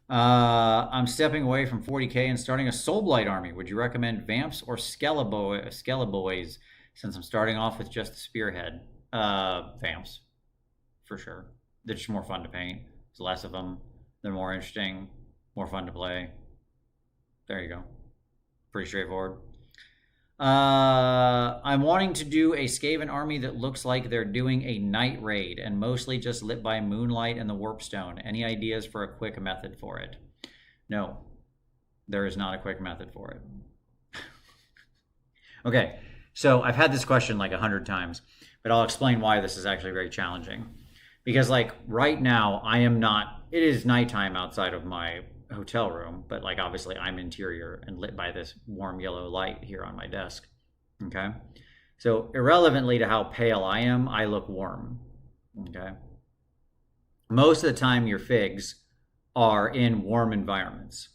I'm stepping away from 40K and starting a Soulblight army. Would you recommend Vamps or Skeleboys since I'm starting off with just the Spearhead? Vamps, for sure. They're just more fun to paint. There's less of them. They're more interesting, more fun to play. There you go. Pretty straightforward. I'm wanting to do a Skaven army that looks like they're doing a night raid and mostly just lit by moonlight and the warpstone. Any ideas for a quick method for it? No, there is not a quick method for it. Okay, so I've had this question like 100 times, but I'll explain why this is actually very challenging. Because like right now, it is nighttime outside of my hotel room, but like obviously I'm interior and lit by this warm yellow light here on my desk. Okay, so irrelevantly to how pale I am, I look warm. Okay, most of the time your figs are in warm environments.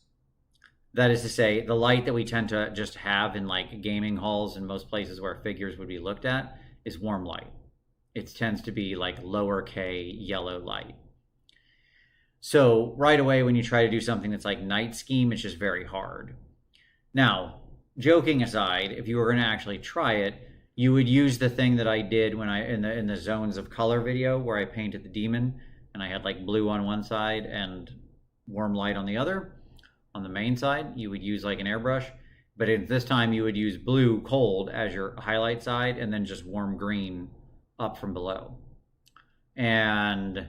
That is to say, the light that we tend to just have in like gaming halls and most places where figures would be looked at is warm light. It tends to be like lower K yellow light. So right away, when you try to do something that's like night scheme, it's just very hard. Now, joking aside, if you were going to actually try it, you would use the thing that I did when in the zones of color video where I painted the demon and I had like blue on one side and warm light on the other. On the main side, you would use like an airbrush, but at this time you would use blue cold as your highlight side and then just warm green up from below. And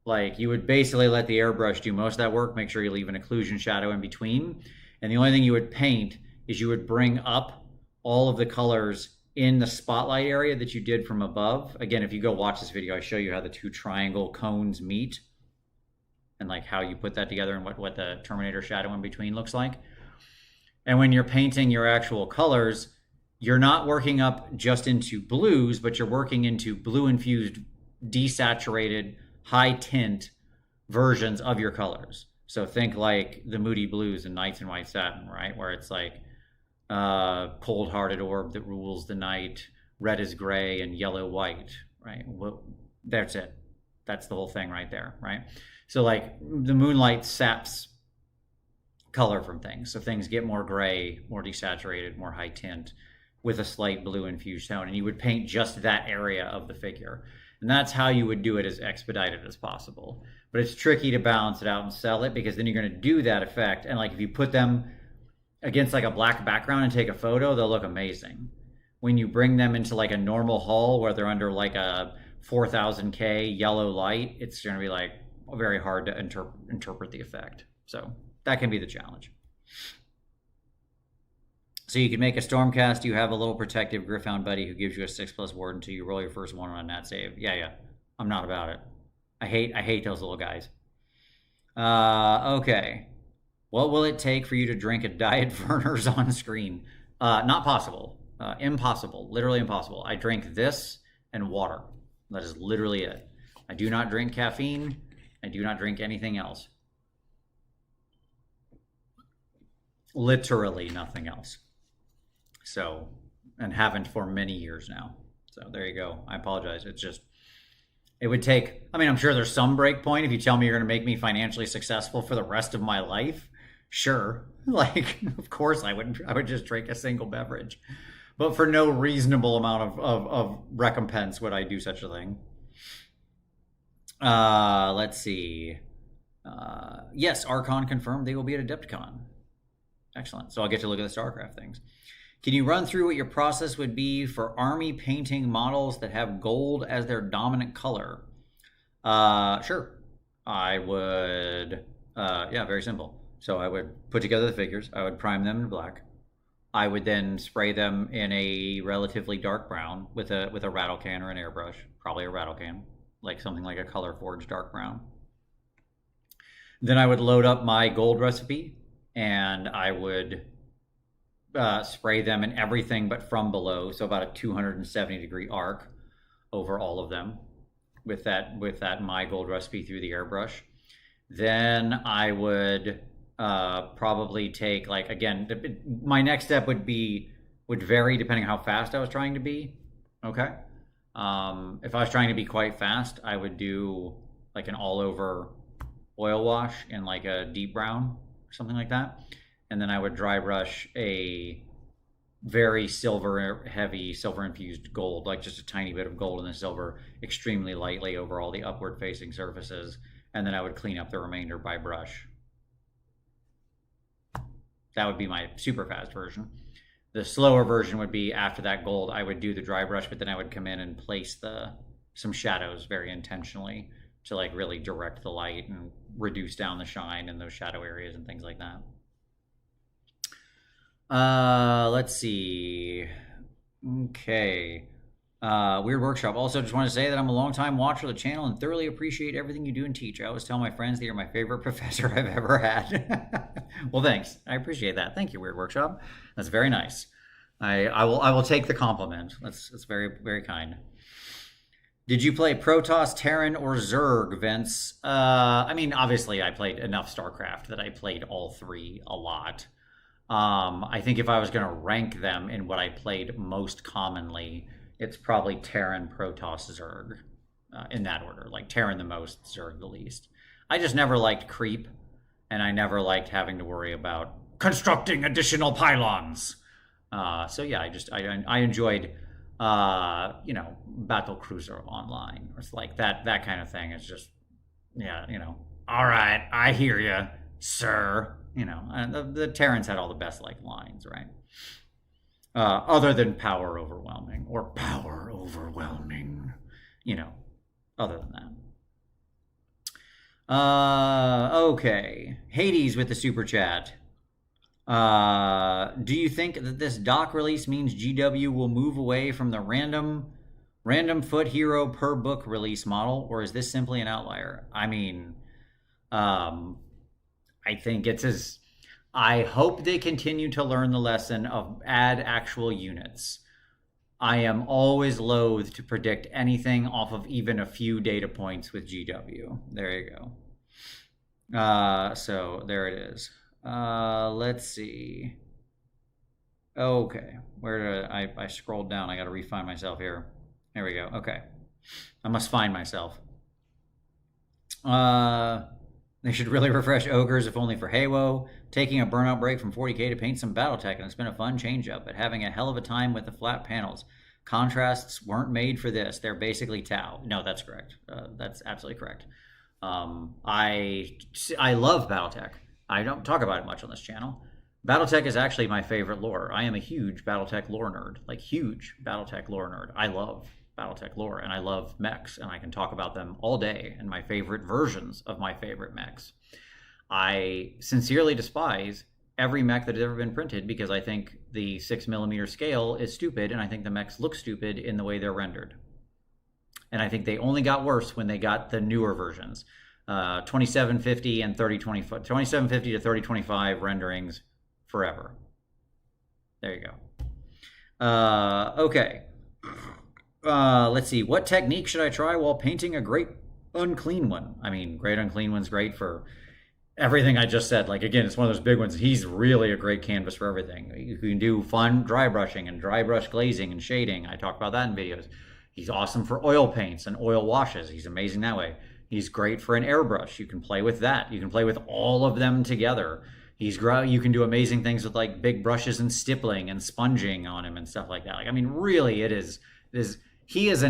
like you would basically let the airbrush do most of that work, make sure you leave an occlusion shadow in between. And the only thing you would paint is you would bring up all of the colors in the spotlight area that you did from above. Again, if you go watch this video, I show you how the 2 triangle cones meet and like how you put that together and what the Terminator shadow in between looks like. And when you're painting your actual colors, you're not working up just into blues, but you're working into blue infused, desaturated, high tint versions of your colors. So think like the Moody Blues and Knights in White Satin, right? Where it's like cold-hearted orb that rules the night, red is gray and yellow white, right? Well, that's it. That's the whole thing right there, right? So like the moonlight saps color from things. So things get more gray, more desaturated, more high tint with a slight blue infused tone. And you would paint just that area of the figure. And that's how you would do it as expedited as possible. But it's tricky to balance it out and sell it because then you're going to do that effect. And like if you put them against like a black background and take a photo, they'll look amazing. when you bring them into like a normal hull where they're under like a 4000K yellow light, it's going to be like very hard to interpret the effect. So that can be the challenge. So you can make a Stormcast. You have a little protective Gryph-hound buddy who gives you a 6+ ward until you roll your first one on a nat save. Yeah. I'm not about it. I hate those little guys. Okay. What will it take for you to drink a Diet Vernors on screen? Not possible. Impossible. Literally impossible. I drink this and water. That is literally it. I do not drink caffeine. I do not drink anything else. Literally nothing else. So, and haven't for many years now. So there you go. I apologize. It's just, it would take, I mean, I'm sure there's some break point if you tell me you're going to make me financially successful for the rest of my life. Sure. Like, of course I would just drink a single beverage. But for no reasonable amount of recompense would I do such a thing. Let's see. Yes, Archon confirmed they will be at Adepticon. Excellent. So I'll get to look at the StarCraft things. Can you run through what your process would be for army painting models that have gold as their dominant color? Sure. I would, yeah, very simple. So I would put together the figures. I would prime them in black. I would then spray them in a relatively dark brown with a rattle can or an airbrush, probably a rattle can, like something like a Color Forge dark brown. Then I would load up my gold recipe and I would spray them in everything but from below, so about a 270-degree arc over all of them with that my gold recipe through the airbrush. Then I would probably take, like, again, my next step would vary depending on how fast I was trying to be. Okay. If I was trying to be quite fast, I would do like an all-over oil wash in like a deep brown or something like that. And then I would dry brush a very heavy silver infused gold, like just a tiny bit of gold in the silver, extremely lightly over all the upward facing surfaces. And then I would clean up the remainder by brush. That would be my super fast version. The slower version would be after that gold, I would do the dry brush, but then I would come in and place some shadows very intentionally to like really direct the light and reduce down the shine in those shadow areas and things like that. Let's see. Okay. Weird Workshop. Also, just want to say that I'm a long-time watcher of the channel and thoroughly appreciate everything you do and teach. I always tell my friends that you're my favorite professor I've ever had. Well, thanks. I appreciate that. Thank you, Weird Workshop. That's very nice. I will take the compliment. That's very, very kind. Did you play Protoss, Terran, or Zerg, Vince? I mean, obviously, I played enough StarCraft that I played all three a lot. I think if I was going to rank them in what I played most commonly, it's probably Terran, Protoss, Zerg, in that order. Like Terran the most, Zerg the least. I just never liked creep, and I never liked having to worry about constructing additional pylons. So yeah, I enjoyed, Battle Cruiser Online. It's like that kind of thing. It's just, yeah, all right, I hear you, sir. And the Terrans had all the best like lines, right? Other than power overwhelming, other than that. Okay. Hades with the super chat. Do you think that this doc release means GW will move away from the random foot hero per book release model, or is this simply an outlier? I mean, I think I hope they continue to learn the lesson of add actual units. I am always loath to predict anything off of even a few data points with GW. There you go. So there it is. Let's see. Okay, where did I scrolled down? I got to refine myself here. There we go. Okay, I must find myself. They should really refresh Ogres, if only for Haywo. Taking a burnout break from 40k to paint some Battletech, and it's been a fun change-up, but having a hell of a time with the flat panels. Contrasts weren't made for this. They're basically Tau. No, that's correct. That's absolutely correct. I love Battletech. I don't talk about it much on this channel, BattleTech is actually my favorite lore. I am a huge BattleTech lore nerd, like huge BattleTech lore nerd. I love BattleTech lore and I love mechs and I can talk about them all day and my favorite versions of my favorite mechs. I sincerely despise every mech that has ever been printed because I think the 6mm scale is stupid and I think the mechs look stupid in the way they're rendered. And I think they only got worse when they got the newer versions. 2750 and 3025, 2750 to 3025 renderings forever. There you go. Okay. Let's see. What technique should I try while painting a great unclean one? I mean, great unclean one's great for everything I just said. Like, again, it's one of those big ones. He's really a great canvas for everything. You can do fun dry brushing and dry brush glazing and shading. I talk about that in videos. He's awesome for oil paints and oil washes. He's amazing that way. He's great for an airbrush. You can play with that. You can play with all of them together. You can do amazing things with like big brushes and stippling and sponging on him and stuff like that. Like, I mean, really, he is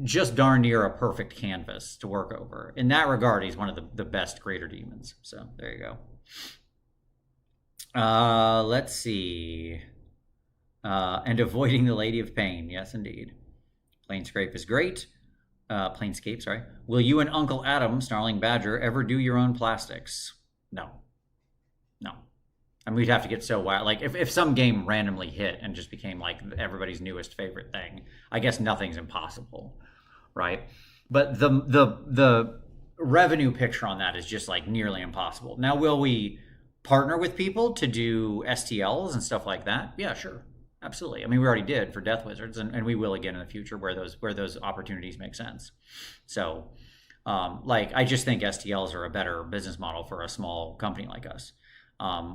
just darn near a perfect canvas to work over. In that regard, he's one of the best greater demons. So there you go. Let's see. And avoiding the Lady of Pain. Yes, indeed. Planescape is great. Planescape, sorry. Will you and Uncle Adam, Snarling Badger, ever do your own plastics? No. I mean, we'd have to get so wild. Like, if some game randomly hit and just became, like, everybody's newest favorite thing, I guess nothing's impossible, right? But the revenue picture on that is just, like, nearly impossible. Now, will we partner with people to do STLs and stuff like that? Yeah, sure. Absolutely. I mean, we already did for Death Wizards, and we will again in the future where those opportunities make sense. So, like, I just think STLs are a better business model for a small company like us,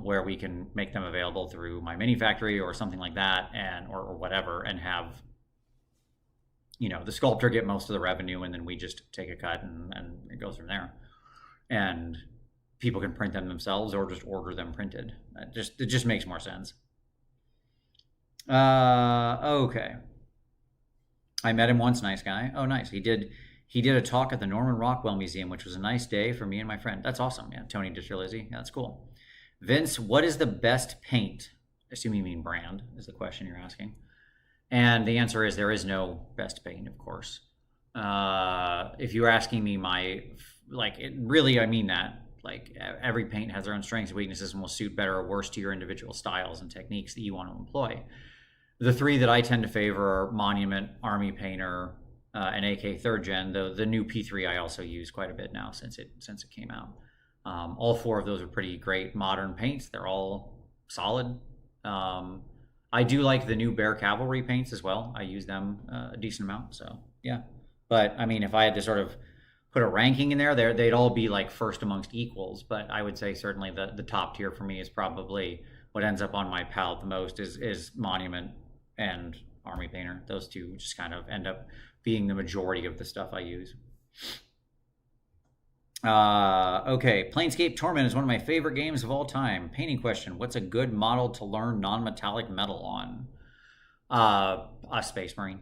where we can make them available through My Mini Factory or something like that, or whatever, and have, the sculptor get most of the revenue, and then we just take a cut, and it goes from there. And people can print them themselves or just order them printed. It just makes more sense. Okay. I met him once, nice guy. Oh, nice. He did a talk at the Norman Rockwell Museum, which was a nice day for me and my friend. That's awesome. Yeah, Tony Disherlizzi. Yeah, that's cool. Vince, what is the best paint? I assume you mean brand, is the question you're asking. And the answer is there is no best paint, of course. If you're asking me really, I mean that. Like, every paint has their own strengths and weaknesses and will suit better or worse to your individual styles and techniques that you want to employ. The three that I tend to favor are Monument, Army Painter, and AK 3rd Gen. The new P3 I also use quite a bit now since it came out. All four of those are pretty great modern paints. They're all solid. I do like the new Bear Cavalry paints as well. I use them a decent amount. So yeah, but I mean, if I had to sort of put a ranking in there, they'd all be like first amongst equals. But I would say certainly the top tier for me is probably what ends up on my palette the most is Monument and Army Painter. Those two just kind of end up being the majority of the stuff I use. Okay, Planescape Torment is one of my favorite games of all time. Painting question: what's a good model to learn non-metallic metal on? A Space Marine.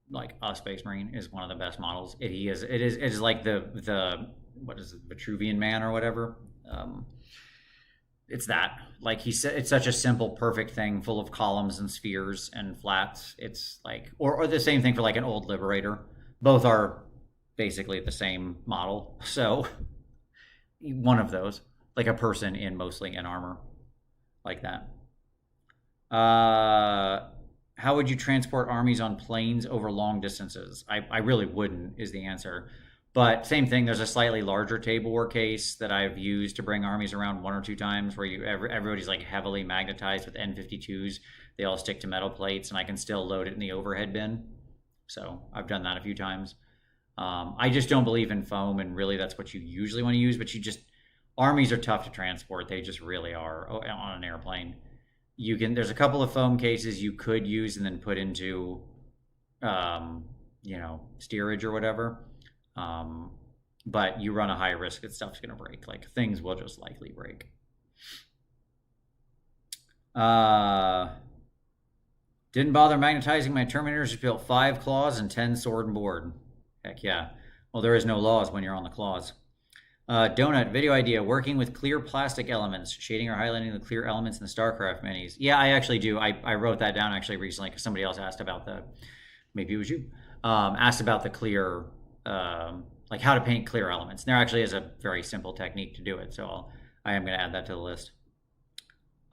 Like, a Space Marine is one of the best models. It is like the what is it, Vitruvian Man or whatever. It's that. Like, it's such a simple, perfect thing, full of columns and spheres and flats. It's like, or the same thing for like an old Liberator. Both are basically the same model. So one of those, like a person mostly in armor, like that. How would you transport armies on planes over long distances? I really wouldn't, is the answer. But same thing, there's a slightly larger tableware case that I've used to bring armies around one or two times where everybody's like heavily magnetized with N52s. They all stick to metal plates and I can still load it in the overhead bin. So I've done that a few times. I just don't believe in foam, and really that's what you usually want to use, but armies are tough to transport. They just really are on an airplane. There's a couple of foam cases you could use and then put into, steerage or whatever. But you run a high risk that stuff's going to break. Like, things will just likely break. Didn't bother magnetizing my Terminators. Just built 5 claws and 10 sword and board. Heck yeah. Well, there is no laws when you're on the claws. Donut, video idea, working with clear plastic elements, shading or highlighting the clear elements in the StarCraft minis. Yeah, I actually do. I wrote that down actually recently because somebody else asked about maybe it was you, asked about the clear, like how to paint clear elements. And there actually is a very simple technique to do it. So I am going to add that to the list.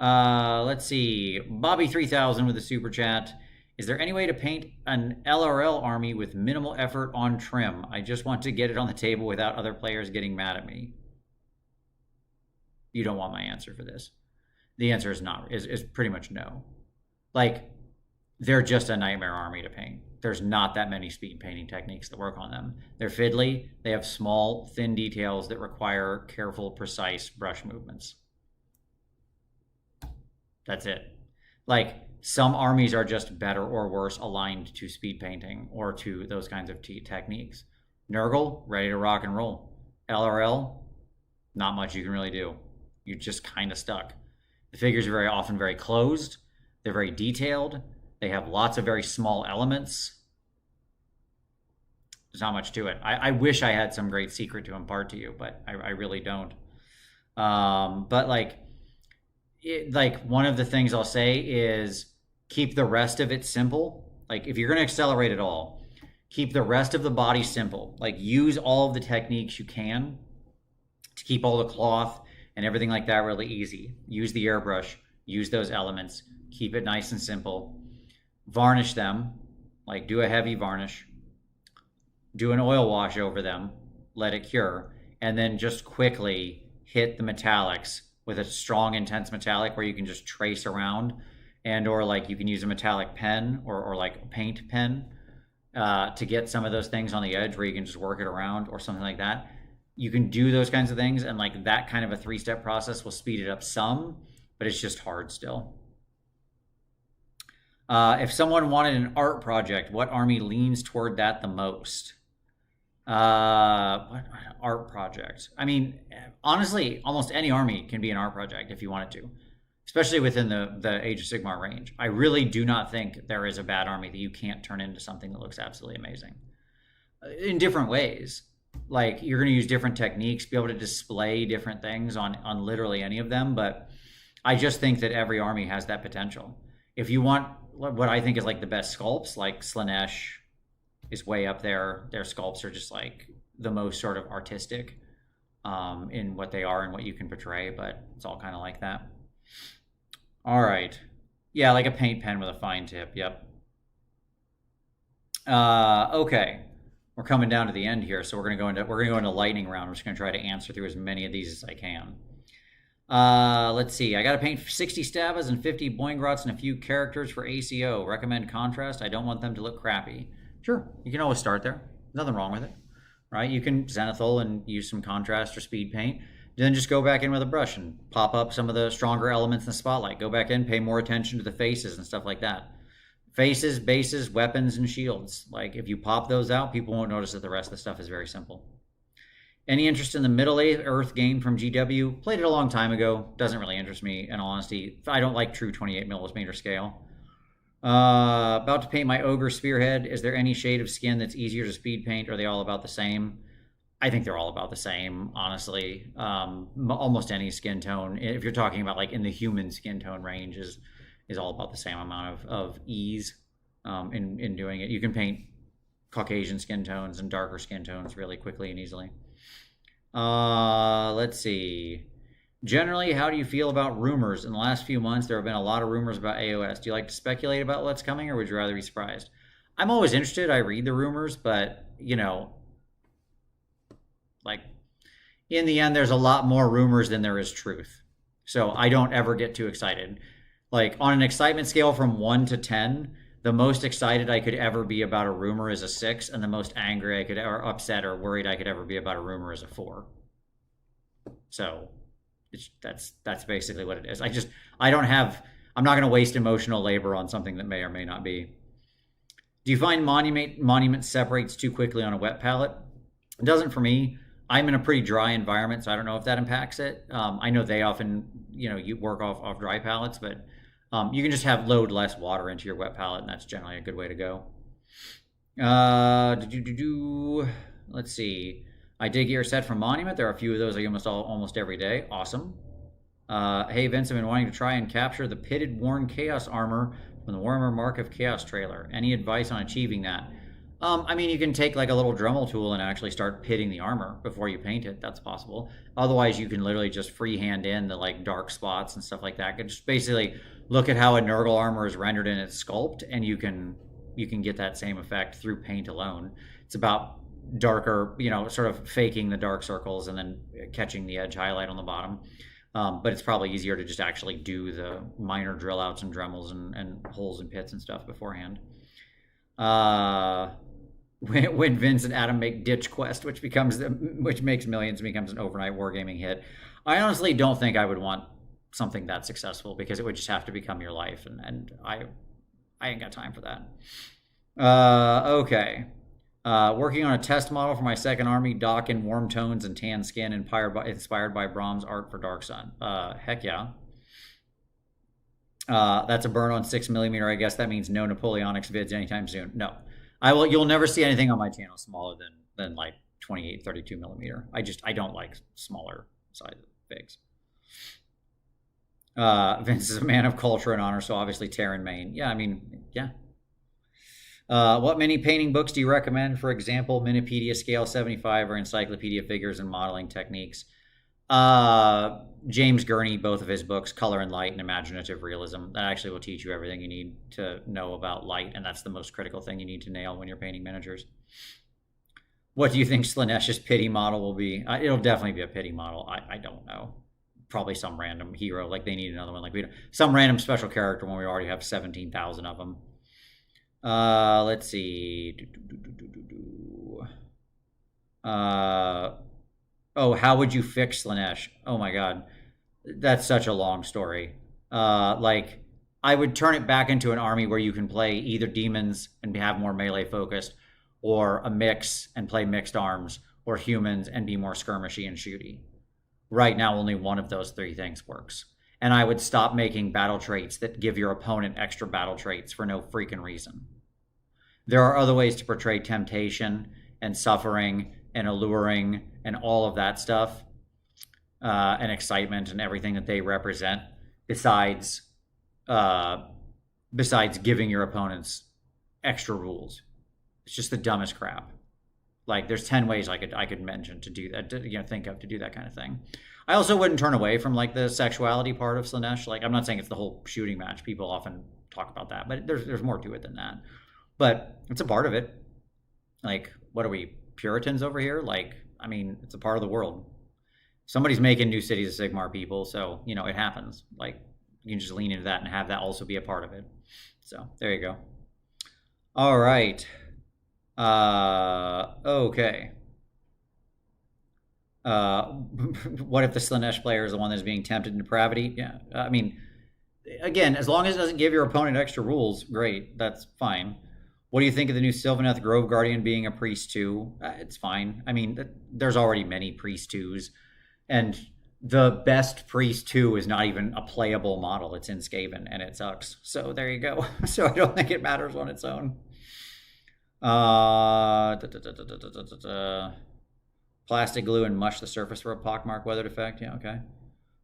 Let's see. Bobby3000 with a super chat. Is there any way to paint an LRL army with minimal effort on trim? I just want to get it on the table without other players getting mad at me. You don't want my answer for this. The answer is pretty much no. Like, they're just a nightmare army to paint. There's not that many speed painting techniques that work on them. They're fiddly. They have small, thin details that require careful, precise brush movements. That's it. Like, some armies are just better or worse aligned to speed painting or to those kinds of techniques. Nurgle, ready to rock and roll. LRL, not much you can really do. You're just kind of stuck. The figures are very often very closed. They're very detailed. They have lots of very small elements. There's not much to it. I wish I had some great secret to impart to you, but I really don't. But like one of the things I'll say is keep the rest of it simple. Like if you're going to accelerate at all, keep the rest of the body simple. Like use all of the techniques you can to keep all the cloth and everything like that really easy. Use the airbrush, use those elements, keep it nice and simple. Varnish them, like do a heavy varnish, do an oil wash over them, let it cure, and then just quickly hit the metallics with a strong, intense metallic where you can just trace around, and or like you can use a metallic pen or like a paint pen to get some of those things on the edge where you can just work it around or something like that. You can do those kinds of things, and like that kind of a 3-step process will speed it up some, but it's just hard still. If someone wanted an art project, what army leans toward that the most? What art project? I mean, honestly, almost any army can be an art project if you want it to, especially within the Age of Sigmar range. I really do not think there is a bad army that you can't turn into something that looks absolutely amazing in different ways. Like you're going to use different techniques, be able to display different things on literally any of them. But I just think that every army has that potential. If you want what I think is like the best sculpts, like Slanesh is way up there. Their sculpts are just like the most sort of artistic in what they are and what you can portray, but it's all kind of like that. All right. Yeah, like a paint pen with a fine tip. Yep. Okay. We're coming down to the end here, so we're gonna go into lightning round. I'm just gonna try to answer through as many of these as I can. Let's see. I got to paint 60 Stabas and 50 Boingrots and a few characters for ACO. Recommend contrast. I don't want them to look crappy. Sure, you can always start there. Nothing wrong with it, right? You can Zenithal and use some contrast or speed paint. Then just go back in with a brush and pop up some of the stronger elements in the spotlight. Go back in, pay more attention to the faces and stuff like that. Faces, bases, weapons, and shields. Like if you pop those out, people won't notice that the rest of the stuff is very simple. Any interest in the Middle-earth game from GW? Played it a long time ago. Doesn't really interest me, in all honesty. I don't like true 28mm scale. About to paint my Ogre Spearhead. Is there any shade of skin that's easier to speed paint, or are they all about the same? I think they're all about the same, honestly. Almost any skin tone, if you're talking about like in the human skin tone range, is all about the same amount of ease in doing it. You can paint Caucasian skin tones and darker skin tones really quickly and easily. Let's see. Generally, how do you feel about rumors? In the last few months, there have been a lot of rumors about AOS. Do you like to speculate about what's coming, or would you rather be surprised? I'm always interested. I read the rumors, but, you know, like, in the end, there's a lot more rumors than there is truth. So I don't ever get too excited. Like, on an excitement scale from 1 to 10, the most excited I could ever be about a rumor is a 6, and the most angry I could, or upset or worried I could ever be about a rumor is a 4. So that's basically what it is. I'm not going to waste emotional labor on something that may or may not be. Do you find monument separates too quickly on a wet palette? It doesn't for me. I'm in a pretty dry environment, so I don't know if that impacts it. I know they often, you work off dry palettes, but you can just load less water into your wet palette, and that's generally a good way to go. Let's see. I did get your set from Monument. There are a few of those I almost every day. Awesome. Hey Vince, I've been wanting to try and capture the pitted worn Chaos armor from the Warhammer Mark of Chaos trailer. Any advice on achieving that? I mean, you can take like a little Dremel tool and actually start pitting the armor before you paint it. That's possible. Otherwise, you can literally just freehand in the like dark spots and stuff like that. You can just basically look at how a Nurgle armor is rendered in its sculpt, and you can get that same effect through paint alone. It's about darker, sort of faking the dark circles and then catching the edge highlight on the bottom. But it's probably easier to just actually do the minor drill outs and Dremels and holes and pits and stuff beforehand. When Vince and Adam make Ditch Quest, which makes millions and becomes an overnight wargaming hit, I honestly don't think I would want something that successful, because it would just have to become your life, and I ain't got time for that. Okay. Working on a test model for my second army, Doc in warm tones and tan skin, inspired by Brahms' art for Dark Sun. Heck yeah. That's a burn on 6mm. I guess that means no Napoleonics vids anytime soon. No. You'll never see anything on my channel smaller than like 28, 32mm. I don't like smaller size figs. Vince is a man of culture and honor, so obviously Terran Maine. Yeah, I mean, yeah. What mini painting books do you recommend? For example, Minipedia Scale 75 or Encyclopedia Figures and Modeling Techniques. James Gurney, both of his books, Color and Light and Imaginative Realism. That actually will teach you everything you need to know about light, and that's the most critical thing you need to nail when you're painting miniatures. What do you think Slanesh's pity model will be? It'll definitely be a pity model. I don't know. Probably some random hero, like they need another one. Like some random special character when we already have 17,000 of them. Let's see. Oh, how would you fix Slaanesh? Oh my god. That's such a long story. Like, I would turn it back into an army where you can play either demons and have more melee focused, or a mix and play mixed arms, or humans and be more skirmishy and shooty. Right now, only one of those three things works. And I would stop making battle traits that give your opponent extra battle traits for no freaking reason. There are other ways to portray temptation and suffering and alluring and all of that stuff, and excitement and everything that they represent, besides giving your opponents extra rules. It's just the dumbest crap. Like, there's 10 ways I could mention to do that, think of to do that kind of thing. I also wouldn't turn away from like the sexuality part of Slaanesh. Like, I'm not saying it's the whole shooting match. People often talk about that, but there's more to it than that. But it's a part of it. Like, what are we, Puritans over here? Like, I mean, it's a part of the world. Somebody's making New Cities of Sigmar, people, so it happens. Like, you can just lean into that and have that also be a part of it. So there you go. All right. Okay. What if the Slaanesh player is the one that's being tempted into depravity? Yeah, I mean, again, as long as it doesn't give your opponent extra rules, great, that's fine. What do you think of the new Sylvaneth Grove Guardian being a priest too? It's fine. I mean, there's already many priest twos, and the best priest two is not even a playable model. It's in Skaven, and it sucks. So there you go. So I don't think it matters on its own. Plastic glue and mush the surface for a pockmark weathered effect. Yeah, okay.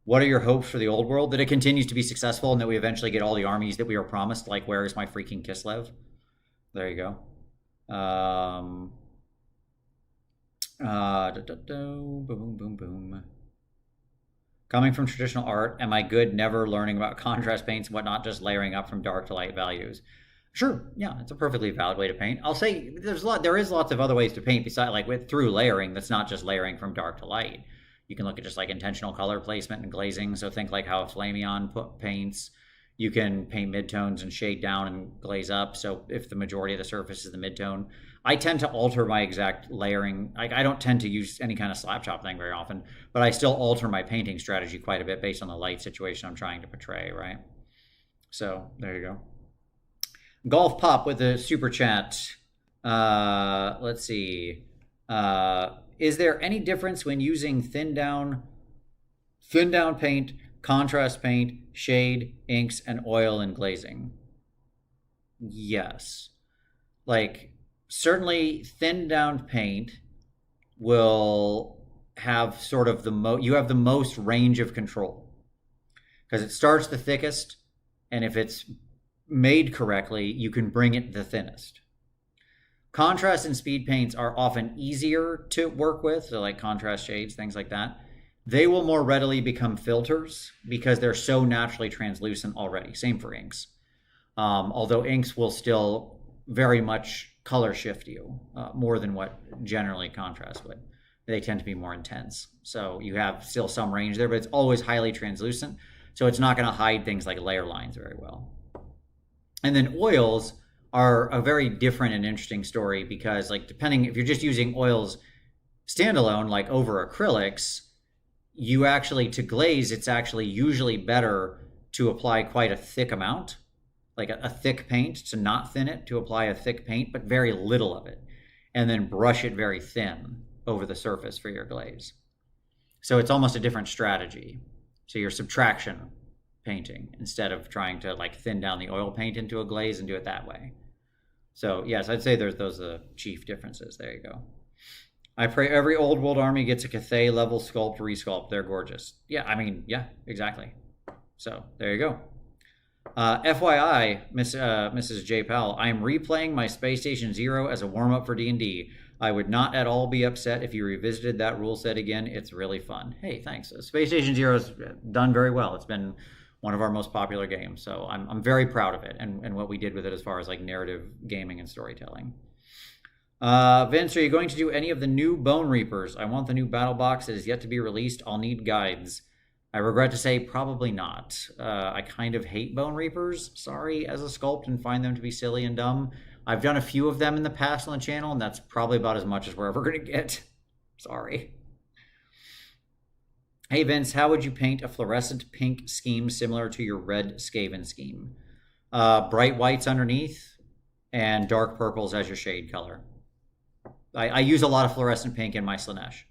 What are your hopes for the old world? That it continues to be successful and that we eventually get all the armies that we were promised, like Where Is My Freaking Kislev? There you go. Boom, boom, boom. Coming from traditional art, am I good never learning about contrast paints and whatnot, just layering up from dark to light values? Sure, yeah, it's a perfectly valid way to paint. I'll say there is lots of other ways to paint besides through layering. That's not just layering from dark to light. You can look at just like intentional color placement and glazing. So think like how a Flameon paints. You can paint midtones and shade down and glaze up. So if the majority of the surface is the midtone, I tend to alter my exact layering. I don't tend to use any kind of slap chop thing very often, but I still alter my painting strategy quite a bit based on the light situation I'm trying to portray, right? So there you go. Golf Pop with a super chat. Let's see. Is there any difference when using thin down paint, contrast paint, shade, inks, and oil and glazing? Yes. Like, certainly thin down paint, will have sort of you have the most range of control because it starts the thickest, and if it's made correctly, you can bring it the thinnest. Contrast and speed paints are often easier to work with, so like contrast shades, things like that. They will more readily become filters because they're so naturally translucent already. Same for inks. Although inks will still very much color shift you more than what generally contrast would. They tend to be more intense. So you have still some range there, but it's always highly translucent. So it's not going to hide things like layer lines very well. And then oils are a very different and interesting story because, like, depending if you're just using oils standalone, like over acrylics, you actually, to glaze, it's actually usually better to apply quite a thick amount, like a thick paint, to not thin it, to apply a thick paint, but very little of it, and then brush it very thin over the surface for your glaze. So it's almost a different strategy. So you're subtraction painting instead of trying to like thin down the oil paint into a glaze and do it that way. So yes, I'd say those are the chief differences. There you go. I pray every old world army gets a Cathay level sculpt, resculpt. They're gorgeous. Yeah, I mean, yeah, exactly. So there you go. FYI, Mrs. J. Powell, I am replaying my Space Station Zero as a warm-up for D&D. I would not at all be upset if you revisited that rule set again. It's really fun. Hey, thanks. Space Station Zero's done very well. It's been one of our most popular games, so I'm very proud of it and what we did with it as far as like narrative gaming and storytelling. Vince, are you going to do any of the new Bone Reapers? I want the new battle box that is yet to be released. I'll need guides. I regret to say probably not. I kind of hate Bone Reapers, sorry, as a sculpt, and find them to be silly and dumb. I've done a few of them in the past on the channel, and that's probably about as much as we're ever going to get. Sorry. Hey Vince, how would you paint a fluorescent pink scheme similar to your red Skaven scheme? Bright whites underneath and dark purples as your shade color. I use a lot of fluorescent pink in my Slanesh.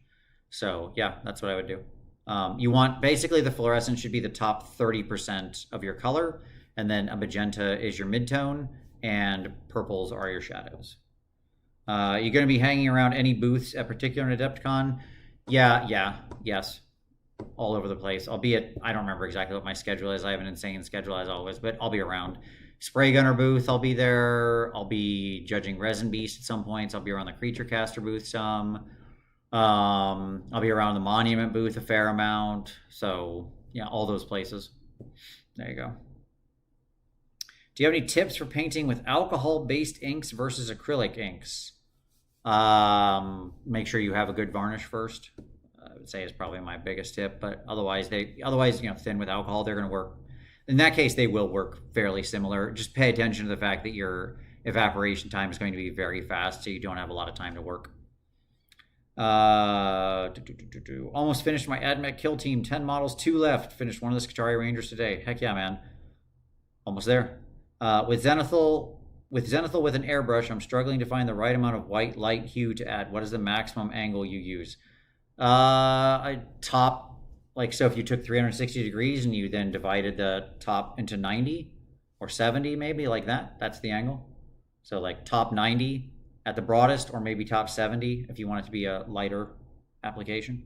So yeah, that's what I would do. You want, basically the fluorescent should be the top 30% of your color, and then a magenta is your midtone, and purples are your shadows. You're going to be hanging around any booths at particular in Adepticon? Yes. All over the place. I'll be at, I don't remember exactly what my schedule is. I have an insane schedule as always, but I'll be around. Spray Gunner booth, I'll be there. I'll be judging Resin Beast at some points. I'll be around the Creature Caster booth some. I'll be around the Monument booth a fair amount. So yeah, all those places. There you go. Do you have any tips for painting with alcohol-based inks versus acrylic inks? Make sure you have a good varnish first. I would say is probably my biggest tip, but otherwise, thin with alcohol, they're going to work. In that case, they will work fairly similar. Just pay attention to the fact that your evaporation time is going to be very fast, so you don't have a lot of time to work. Almost finished my AdMech kill team, 10 models, 2 left. Finished one of the Skitarii Rangers today. Heck yeah, man. Almost there. With Zenithal with an airbrush, I'm struggling to find the right amount of white light hue to add. What is the maximum angle you use? So if you took 360 degrees and you then divided the top into 90 or 70, maybe like that, that's the angle. So like top 90 at the broadest, or maybe top 70 if you want it to be a lighter application.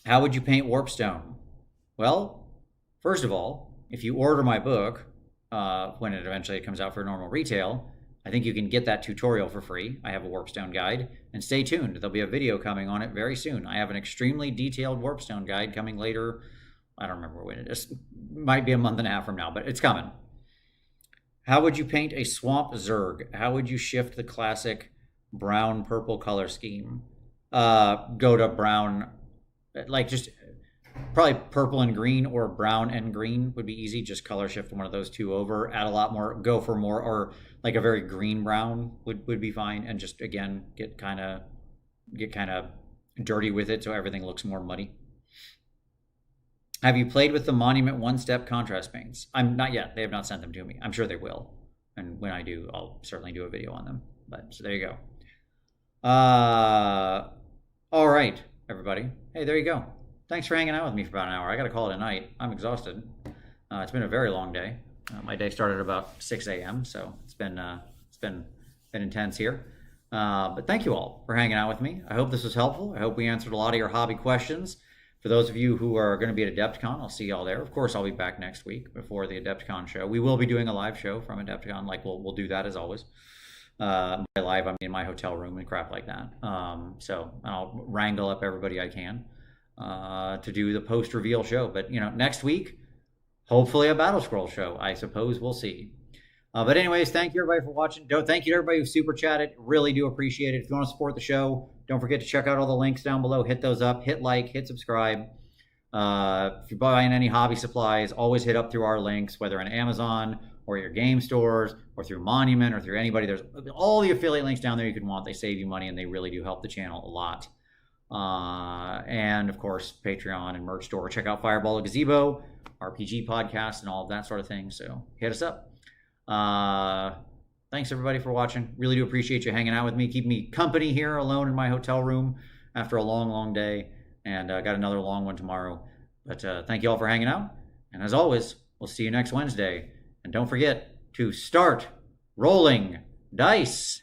How would you paint Warpstone? Well, first of all, if you order my book, when it eventually comes out for normal retail, I think you can get that tutorial for free. I have a Warpstone guide, and stay tuned. There'll be a video coming on it very soon. I have an extremely detailed Warpstone guide coming later. I don't remember when it is. Might be a month and a half from now, but it's coming. How would you paint a Swamp Zerg? How would you shift the classic brown-purple color scheme? Go to brown, like just probably purple and green, or brown and green would be easy. Just color shift one of those two over, add a lot more, go for more, or like a very green brown would be fine. And just, again, get kind of dirty with it so everything looks more muddy. Have you played with the Monument one-step contrast paints? I'm not yet. They have not sent them to me. I'm sure they will. And when I do, I'll certainly do a video on them. But so there you go. All right, everybody. Hey, there you go. Thanks for hanging out with me for about an hour. I got to call it a night. I'm exhausted. It's been a very long day. My day started about 6 a.m., so it's been intense here. But thank you all for hanging out with me. I hope this was helpful. I hope we answered a lot of your hobby questions. For those of you who are going to be at Adepticon, I'll see y'all there. Of course, I'll be back next week before the Adepticon show. We will be doing a live show from Adepticon. Like we'll do that as always. By live, I mean in my hotel room and crap like that. So I'll wrangle up everybody I can to do the post reveal show. But next week, hopefully a Battle Scroll show. I suppose we'll see. But anyways, thank you everybody for watching. Thank you to everybody who super chatted. Really do appreciate it. If you want to support the show, don't forget to check out all the links down below. Hit those up. Hit like. Hit subscribe. If you're buying any hobby supplies, always hit up through our links, whether on Amazon or your game stores or through Monument or through anybody. There's all the affiliate links down there you can want. They save you money and they really do help the channel a lot. And of course, Patreon and merch store. Check out Fireball Gazebo, RPG podcast, and all of that sort of thing. So hit us up. Thanks everybody for watching. Really do appreciate you hanging out with me. Keep me company here alone in my hotel room after a long day, and got another long one tomorrow. But thank you all for hanging out, and as always, we'll see you next Wednesday. And don't forget to start rolling dice.